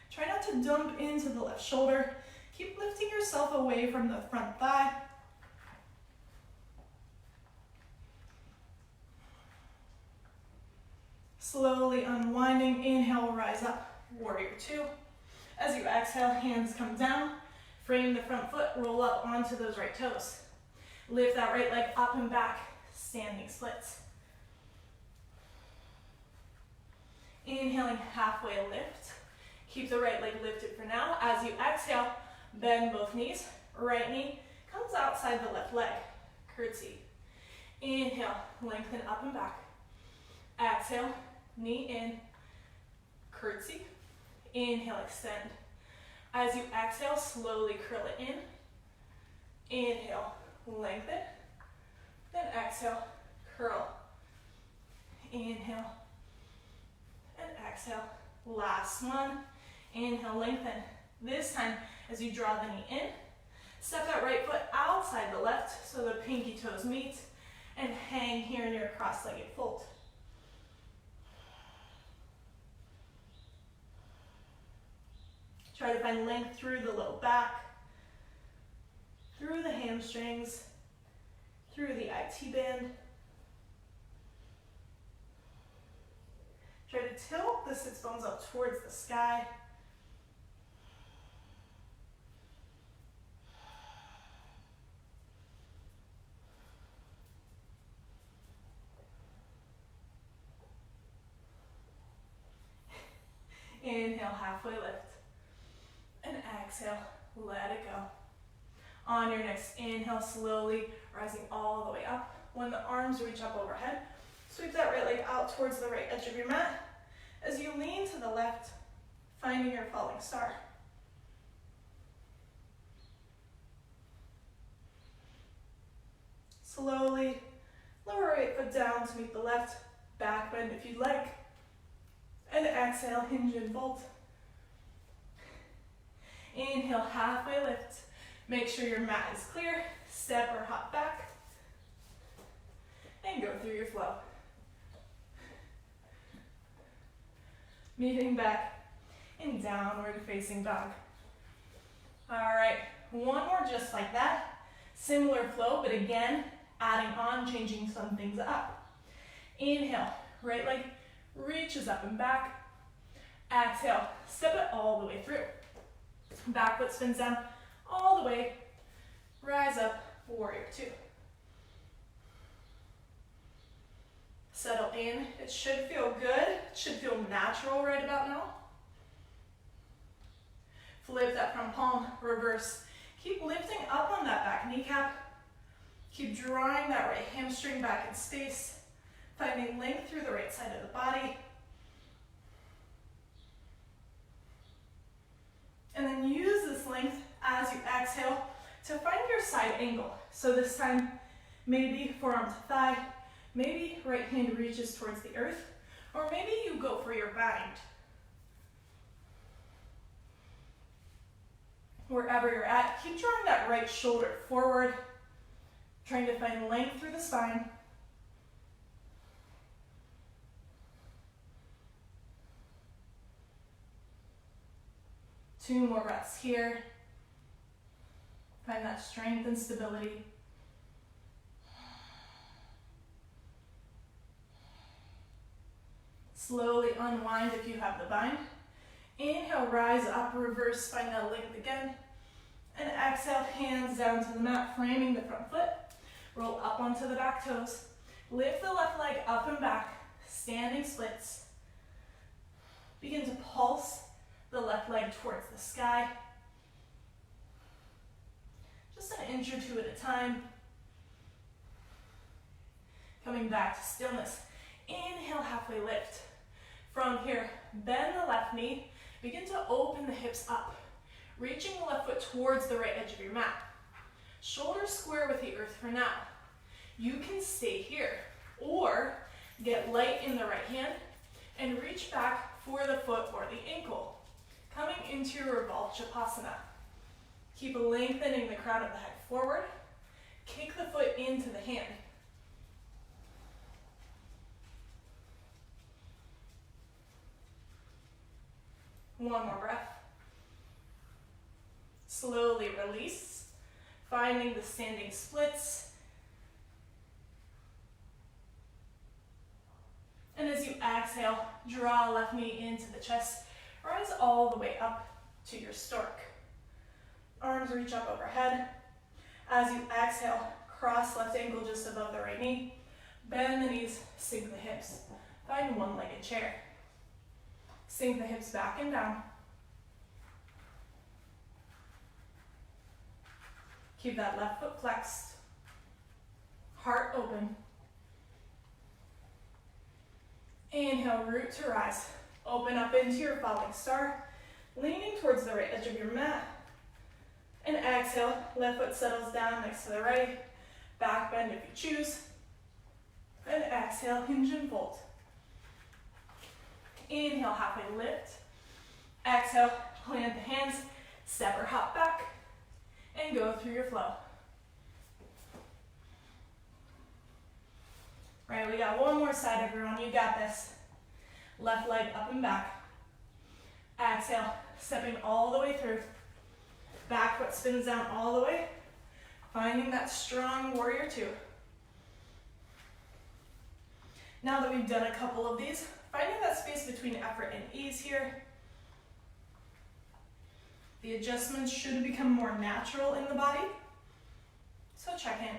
Try not to dump into the left shoulder. Keep lifting yourself away from the front thigh. Slowly unwinding, inhale, rise up, warrior two. As you exhale, hands come down, frame the front foot, roll up onto those right toes. Lift that right leg up and back, standing splits. Inhaling, halfway lift. Keep the right leg lifted for now. As you exhale, bend both knees. Right knee comes outside the left leg. Curtsy. Inhale, lengthen up and back. Exhale, knee in. Curtsy. Inhale, extend. As you exhale, slowly curl it in. Inhale, lengthen. Then exhale, curl. Inhale. And exhale. Last one. Inhale, lengthen. This time, as you draw the knee in, step that right foot outside the left so the pinky toes meet, and hang here in your cross-legged fold. Try to find length through the low back, through the hamstrings, through the IT band. Try to tilt the sits bones up towards the sky. Inhale, halfway lift. And exhale, let it go. On your next inhale, slowly rising all the way up. When the arms reach up overhead, sweep that right leg out towards the right edge of your mat. As you lean to the left, finding your falling star. Slowly lower right foot down to meet the left, back bend if you'd like. And exhale, hinge and fold. Inhale, halfway lift. Make sure your mat is clear. Step or hop back. and go through your flow. Moving back in downward facing dog. All right, one more just like that. Similar flow, but again, adding on, changing some things up. Inhale, right leg reaches up and back. Exhale, step it all the way through. Back foot spins down all the way. Rise up, warrior two. Settle in. It should feel good. It should feel natural right about now. Flip that front palm, reverse. Keep lifting up on that back kneecap. Keep drawing that right hamstring back in space. Finding length through the right side of the body. And then use this length as you exhale to find your side angle. So this time, maybe forearm to thigh, maybe right hand reaches towards the earth, or maybe you go for your bind. Wherever you're at, keep drawing that right shoulder forward, trying to find length through the spine. Two more breaths here. Find that strength and stability. Slowly unwind if you have the bind. Inhale, rise up, reverse, find that length again. And exhale, hands down to the mat, framing the front foot. Roll up onto the back toes. Lift the left leg up and back, standing splits. Begin to pulse the left leg towards the sky. Just an inch or two at a time. Coming back to stillness. Inhale, halfway lift. From here, bend the left knee. Begin to open the hips up. Reaching the left foot towards the right edge of your mat. Shoulders square with the earth for now. You can stay here, or get light in the right hand and reach back for the foot or the ankle. Coming into your revolved Shavasana. Keep lengthening the crown of the head forward. Kick the foot into the hand. One more breath. Slowly release, finding the standing splits. And as you exhale, draw left knee into the chest. Rise all the way up to your stork. Arms reach up overhead. As you exhale, cross left ankle just above the right knee. Bend the knees, sink the hips. Find one-legged chair. Sink the hips back and down. Keep that left foot flexed. Heart open. Inhale, root to rise. Open up into your falling star, leaning towards the right edge of your mat. And exhale, left foot settles down next to the right. Back bend if you choose. And exhale, hinge and fold. Inhale, halfway lift. Exhale, plant the hands, step or hop back, and go through your flow. Right, we got one more side, everyone. You got this. Left leg up and back. Exhale, stepping all the way through. Back foot spins down all the way. Finding that strong warrior two. Now that we've done a couple of these, finding that space between effort and ease here. The adjustments should become more natural in the body. So check in.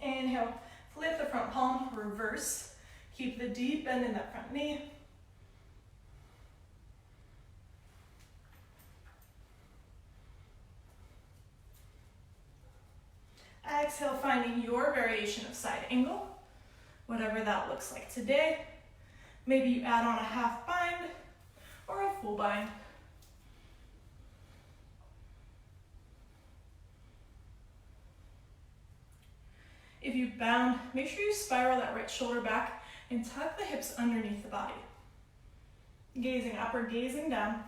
Inhale, flip the front palm, reverse. Keep the deep bend in that front knee. Exhale, finding your variation of side angle, whatever that looks like today. Maybe you add on a half bind or a full bind. If you bound, make sure you spiral that right shoulder back and tuck the hips underneath the body. Gazing up or gazing down.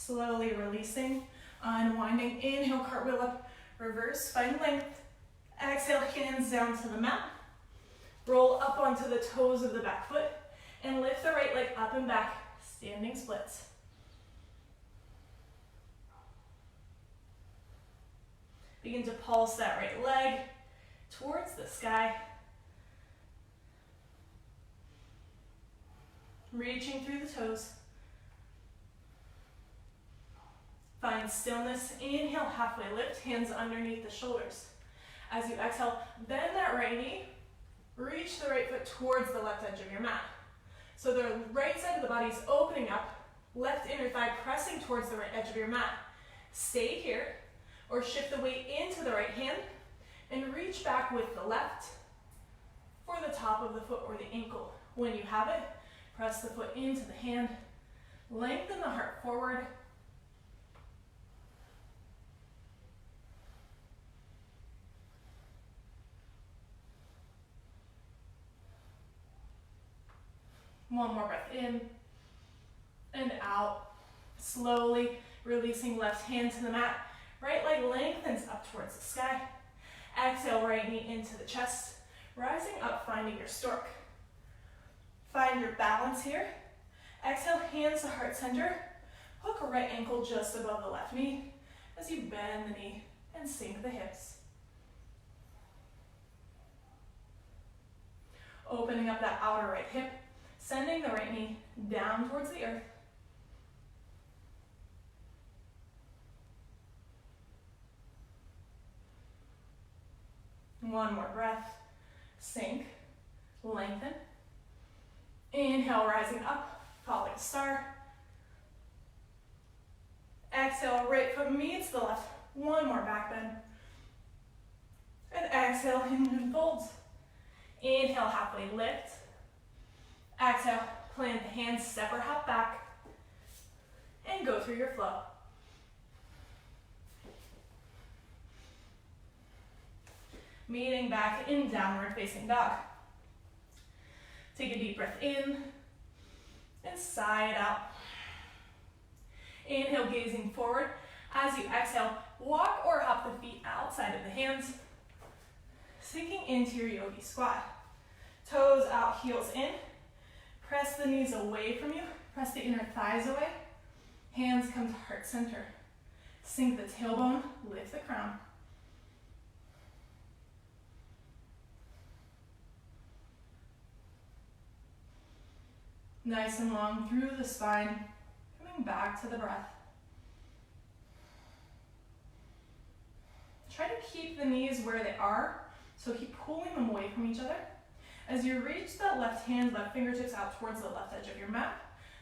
Slowly releasing, unwinding. Inhale, cartwheel up, reverse, find length. Exhale, hands down to the mat. Roll up onto the toes of the back foot and lift the right leg up and back, standing splits. Begin to pulse that right leg towards the sky. Reaching through the toes. Find stillness. Inhale, halfway lift, hands underneath the shoulders. As you exhale, bend that right knee. Reach the right foot towards the left edge of your mat. So the right side of the body is opening up, left inner thigh pressing towards the right edge of your mat. Stay here, or shift the weight into the right hand and reach back with the left for the top of the foot or the ankle. When you have it, press the foot into the hand, lengthen the heart forward. One more breath in and out. Slowly releasing left hand to the mat. Right leg lengthens up towards the sky. Exhale, right knee into the chest. Rising up, finding your stork. Find your balance here. Exhale, hands to heart center. Hook a right ankle just above the left knee as you bend the knee and sink the hips. Opening up that outer right hip. Sending the right knee down towards the earth. One more breath. Sink, lengthen. Inhale, rising up, falling star. Exhale, right foot meets the left. One more back bend. And exhale, hinge and folds. Inhale, halfway lift. Exhale, plant the hands, step or hop back, and go through your flow. Meeting back in downward facing dog. Take a deep breath in and sigh it out. Inhale, gazing forward. As you exhale, walk or hop the feet outside of the hands, sinking into your yogi squat. Toes out, heels in. Press the knees away from you. Press the inner thighs away. Hands come to heart center. Sink the tailbone, lift the crown. Nice and long through the spine, coming back to the breath. Try to keep the knees where they are, so keep pulling them away from each other. As you reach that left hand, left fingertips out towards the left edge of your mat,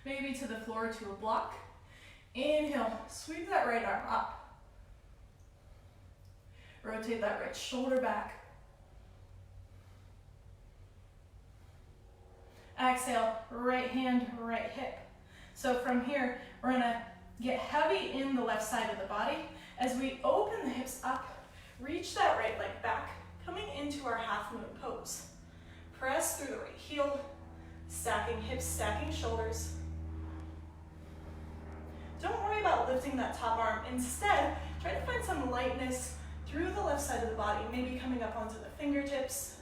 maybe to the floor to a block. Inhale, sweep that right arm up. Rotate that right shoulder back. Exhale, right hand, right hip. So from here, we're gonna get heavy in the left side of the body. As we open the hips up, reach that right leg back, coming into our half moon pose. Press through the right heel, stacking hips, stacking shoulders. Don't worry about lifting that top arm. Instead, try to find some lightness through the left side of the body, maybe coming up onto the fingertips.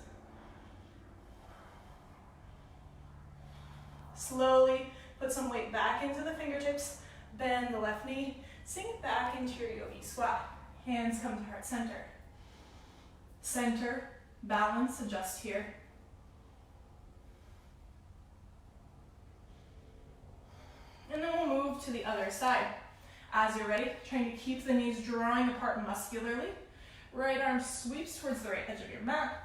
Slowly put some weight back into the fingertips, bend the left knee, sink back into your yogi squat. Hands come to heart center. Center, balance, adjust here. And then we'll move to the other side. As you're ready, trying to keep the knees drawing apart muscularly. Right arm sweeps towards the right edge of your mat.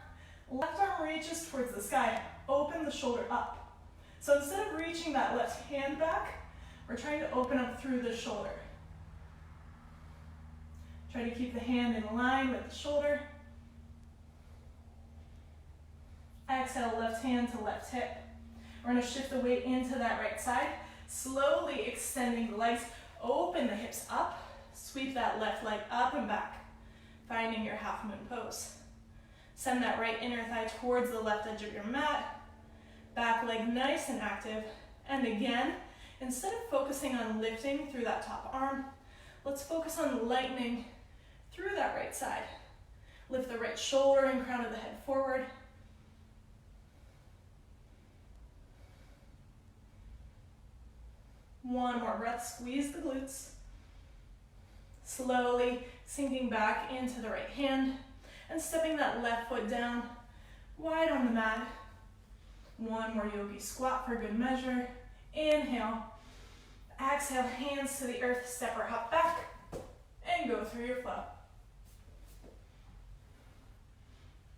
Left arm reaches towards the sky. Open the shoulder up. So instead of reaching that left hand back, we're trying to open up through the shoulder. Try to keep the hand in line with the shoulder. Exhale, left hand to left hip. We're going to shift the weight into that right side. Slowly extending the legs, open the hips up, sweep that left leg up and back, finding your half moon pose. Send that right inner thigh towards the left edge of your mat, back leg nice and active, and again, Instead of focusing on lifting through that top arm, let's focus on lightening through that right side. Lift the right shoulder and crown of the head forward. One more breath, squeeze the glutes. Slowly sinking back into the right hand and stepping that left foot down, wide on the mat. One more yogi squat for good measure. Inhale. Exhale, hands to the earth, step or hop back, and go through your flow.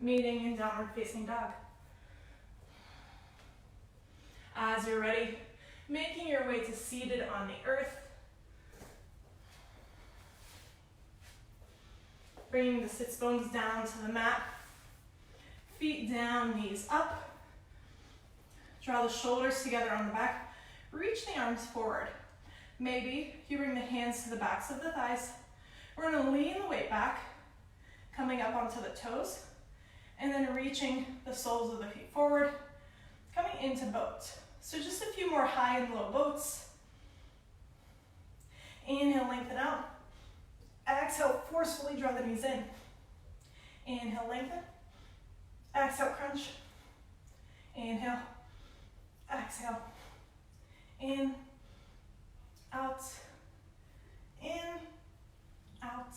Meeting in downward facing dog. As you're ready, making your way to seated on the earth. Bringing the sits bones down to the mat. Feet down, knees up. Draw the shoulders together on the back. Reach the arms forward. Maybe you bring the hands to the backs of the thighs. We're gonna lean the weight back, coming up onto the toes, and then reaching the soles of the feet forward, coming into boat. So just a few more high and low boats. Inhale, lengthen out. Exhale, forcefully draw the knees in. Inhale, lengthen. Exhale, crunch. Inhale. Exhale. In. Out. In. Out.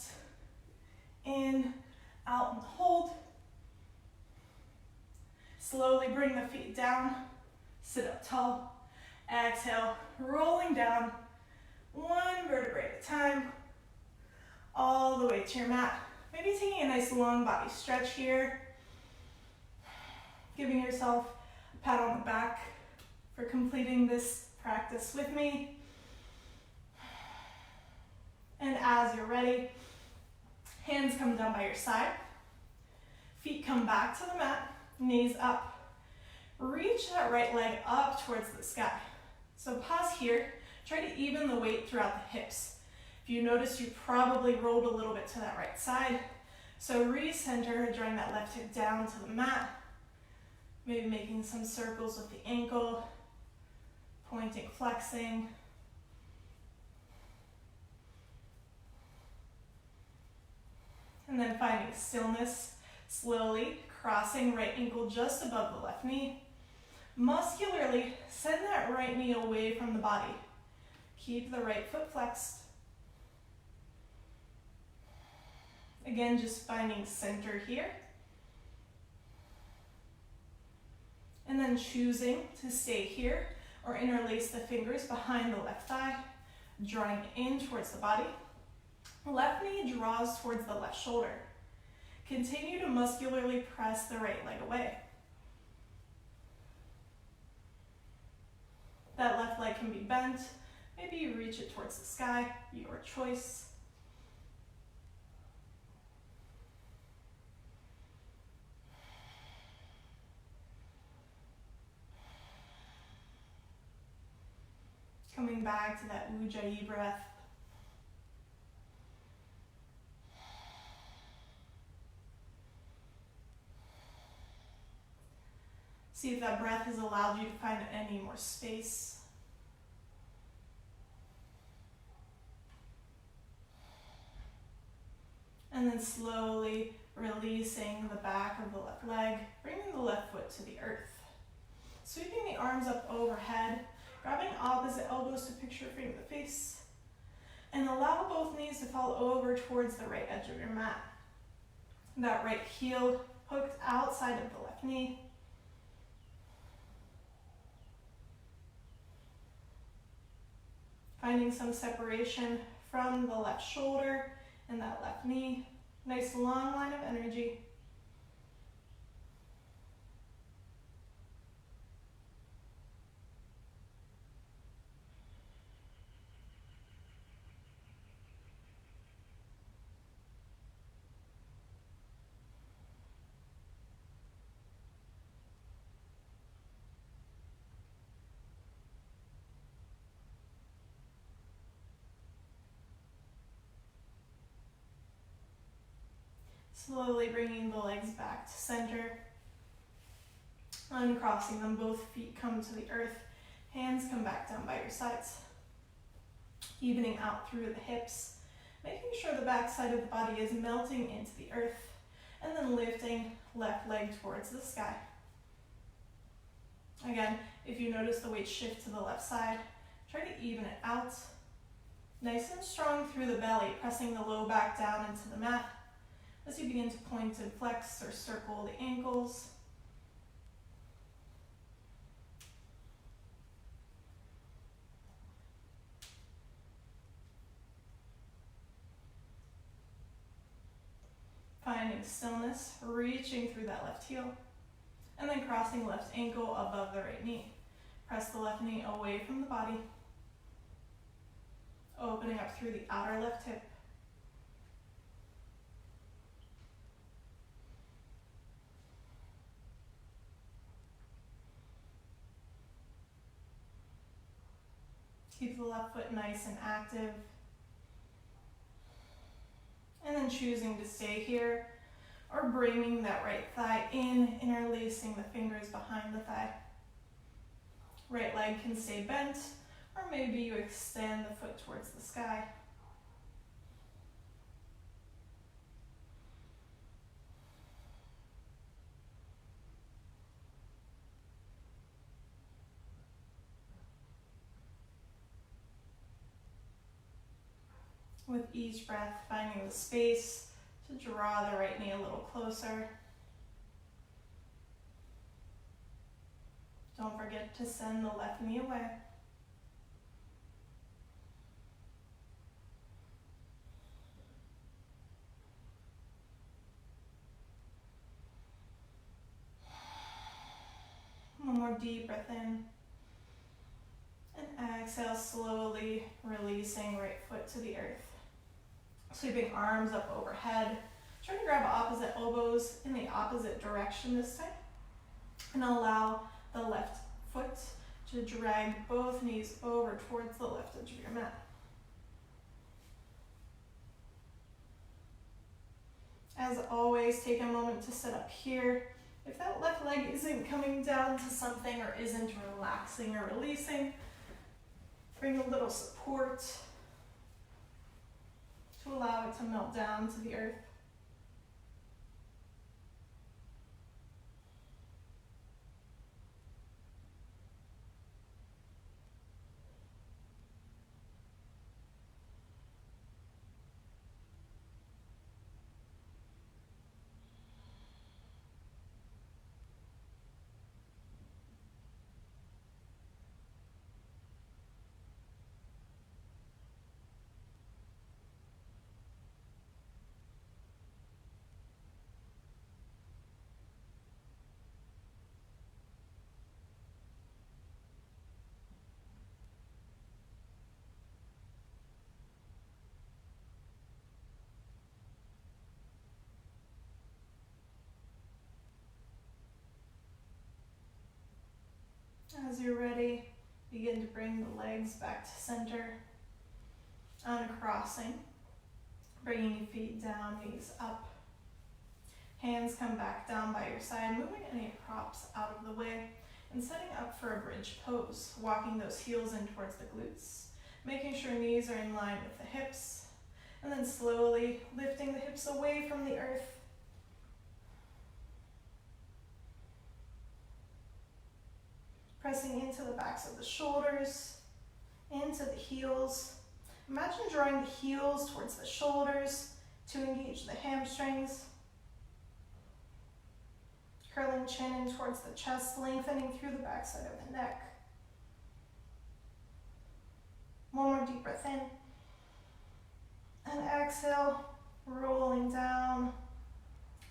In. Out and hold. Slowly bring the feet down. Sit up tall. Exhale, rolling down. One vertebrae at a time. All the way to your mat. Maybe taking a nice long body stretch here. Giving yourself a pat on the back for completing this practice with me. And as you're ready, hands come down by your side. Feet come back to the mat, knees up. Reach that right leg up towards the sky. So pause here. Try to even the weight throughout the hips. If you notice, you probably rolled a little bit to that right side. So recenter, drawing that left hip down to the mat. Maybe making some circles with the ankle. Pointing, flexing. And then finding stillness, slowly crossing right ankle just above the left knee. Muscularly, send that right knee away from the body. Keep the right foot flexed. Again, just finding center here. And then choosing to stay here or interlace the fingers behind the left thigh, drawing in towards the body. Left knee draws towards the left shoulder. Continue to muscularly press the right leg away. That left leg can be bent. Maybe you reach it towards the sky, your choice. Coming back to that Ujjayi breath. See if that breath has allowed you to find any more space. And then slowly releasing the back of the left leg, bringing the left foot to the earth. Sweeping the arms up overhead, grabbing opposite elbows to picture frame the face, and allow both knees to fall over towards the right edge of your mat. That right heel hooked outside of the left knee. Finding some separation from the left shoulder and that left knee. Nice long line of energy. Slowly bringing the legs back to center. Uncrossing them, both feet come to the earth. Hands come back down by your sides. Evening out through the hips, making sure the back side of the body is melting into the earth, and then lifting left leg towards the sky. Again, if you notice the weight shift to the left side, try to even it out. Nice and strong through the belly, pressing the low back down into the mat as you begin to point and flex or circle the ankles. Finding stillness, reaching through that left heel, and then crossing left ankle above the right knee. Press the left knee away from the body, opening up through the outer left hip. Keep the left foot nice and active. And then choosing to stay here, or bringing that right thigh in, interlacing the fingers behind the thigh. Right leg can stay bent, or maybe you extend the foot towards the sky. With each breath, finding the space to draw the right knee a little closer. Don't forget to send the left knee away. One more deep breath in. And exhale, slowly releasing right foot to the earth. Sweeping arms up overhead. Try to grab opposite elbows in the opposite direction this time. And allow the left foot to drag both knees over towards the left edge of your mat. As always, take a moment to sit up here. If that left leg isn't coming down to something or isn't relaxing or releasing, bring a little support to allow it to melt down to the earth. As you're ready, begin to bring the legs back to center. Uncrossing, bringing your feet down, knees up. Hands come back down by your side, moving any props out of the way, and setting up for a bridge pose, walking those heels in towards the glutes, making sure knees are in line with the hips, and then slowly lifting the hips away from the earth. Pressing into the backs of the shoulders, into the heels. Imagine drawing the heels towards the shoulders to engage the hamstrings. Curling chin in towards the chest, lengthening through the backside of the neck. One more deep breath in. And exhale, rolling down,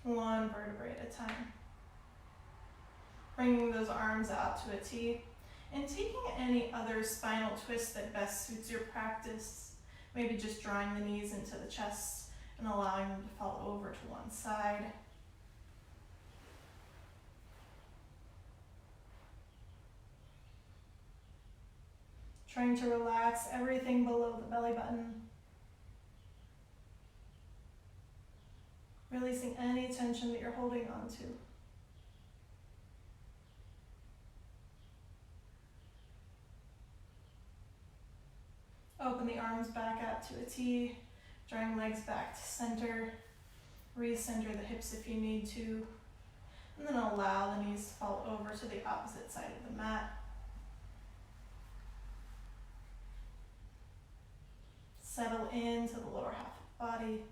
one vertebrae at a time. Bringing those arms out to a T, and taking any other spinal twist that best suits your practice. Maybe just drawing the knees into the chest and allowing them to fall over to one side. Trying to relax everything below the belly button. Releasing any tension that you're holding on to. Open the arms back out to a T, drawing legs back to center. Recenter the hips if you need to. And then allow the knees to fall over to the opposite side of the mat. Settle into the lower half of the body.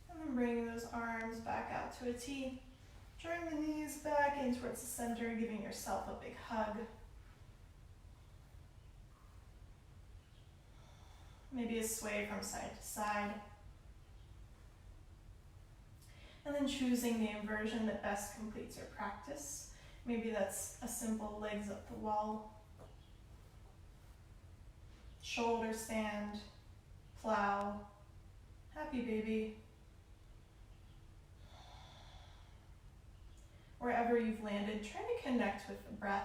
And then bringing those arms back out to a T. Drawing the knees back in towards the center, giving yourself a big hug. Maybe a sway from side to side. And then choosing the inversion that best completes your practice. Maybe that's a simple legs up the wall, shoulder stand, plow, happy baby. Wherever you've landed, try to connect with the breath.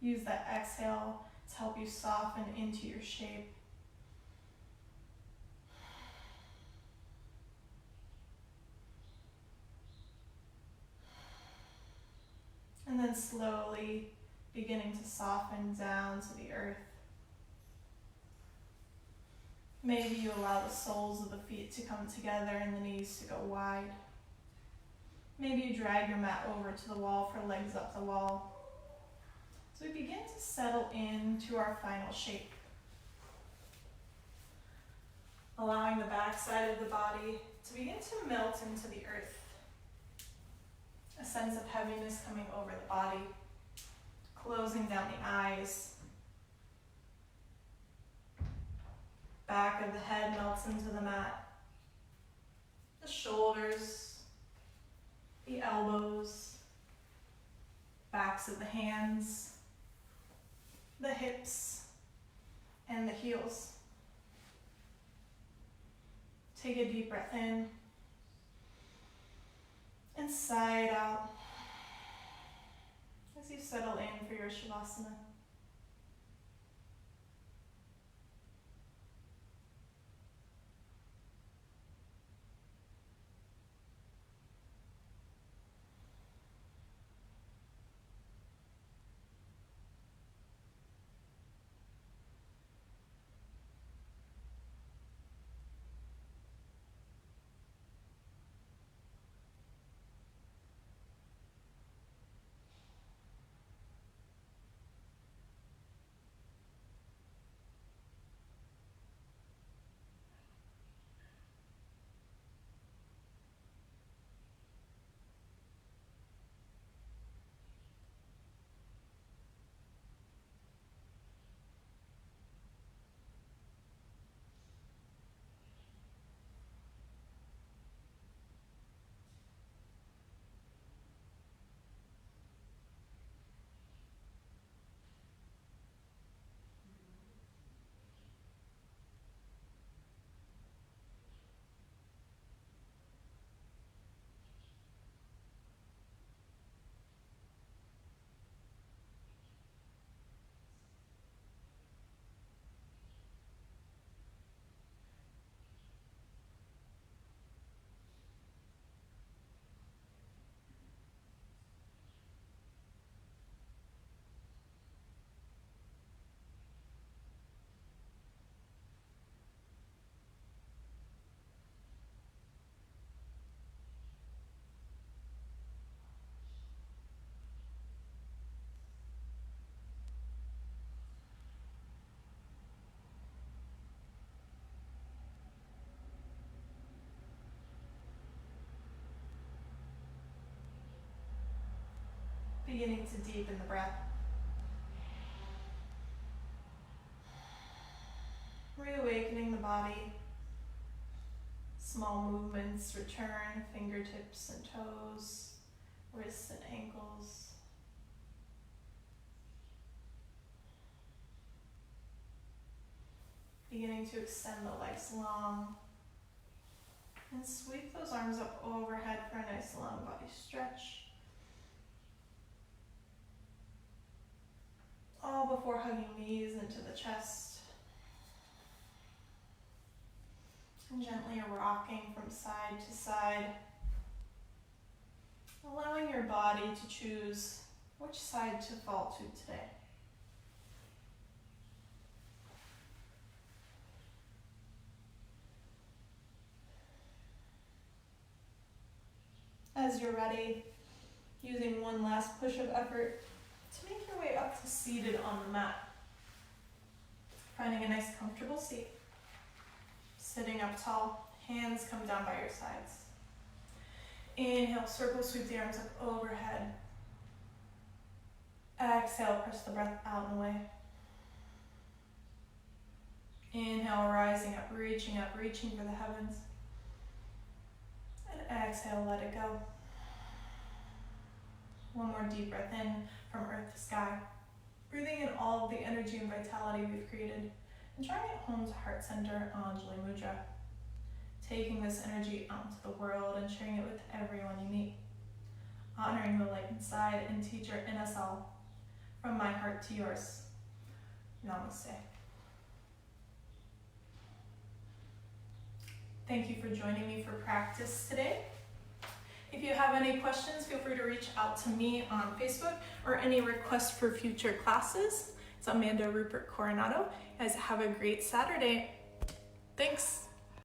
Use that exhale to help you soften into your shape. And then slowly beginning to soften down to the earth. Maybe you allow the soles of the feet to come together and the knees to go wide. Maybe you drag your mat over to the wall for legs up the wall. So we begin to settle into our final shape. Allowing the back side of the body to begin to melt into the earth. A sense of heaviness coming over the body. Closing down the eyes. Back of the head melts into the mat. The shoulders, the elbows, backs of the hands, the hips, and the heels. Take a deep breath in and sigh it out as you settle in for your Shavasana. Beginning to deepen the breath. Reawakening the body. Small movements return, fingertips and toes, wrists and ankles. Beginning to extend the legs long. And sweep those arms up overhead for a nice long body stretch. All before hugging knees into the chest. And gently rocking from side to side. Allowing your body to choose which side to fall to today. As you're ready, using one last push of effort to make your way up to seated on the mat. Finding a nice comfortable seat. Sitting up tall, hands come down by your sides. Inhale, circle, sweep the arms up overhead. Exhale, press the breath out and away. Inhale, rising up, reaching for the heavens. And exhale, let it go. One more deep breath in from earth to sky. Breathing in all of the energy and vitality we've created. And drawing it home to heart center, Anjali Mudra. Taking this energy out into the world and sharing it with everyone you meet. Honoring the light inside and teacher in us all. From my heart to yours. Namaste. Thank you for joining me for practice today. If you have any questions, feel free to reach out to me on Facebook or any requests for future classes. It's Amanda Rupert Coronado. You guys have a great Saturday. Thanks.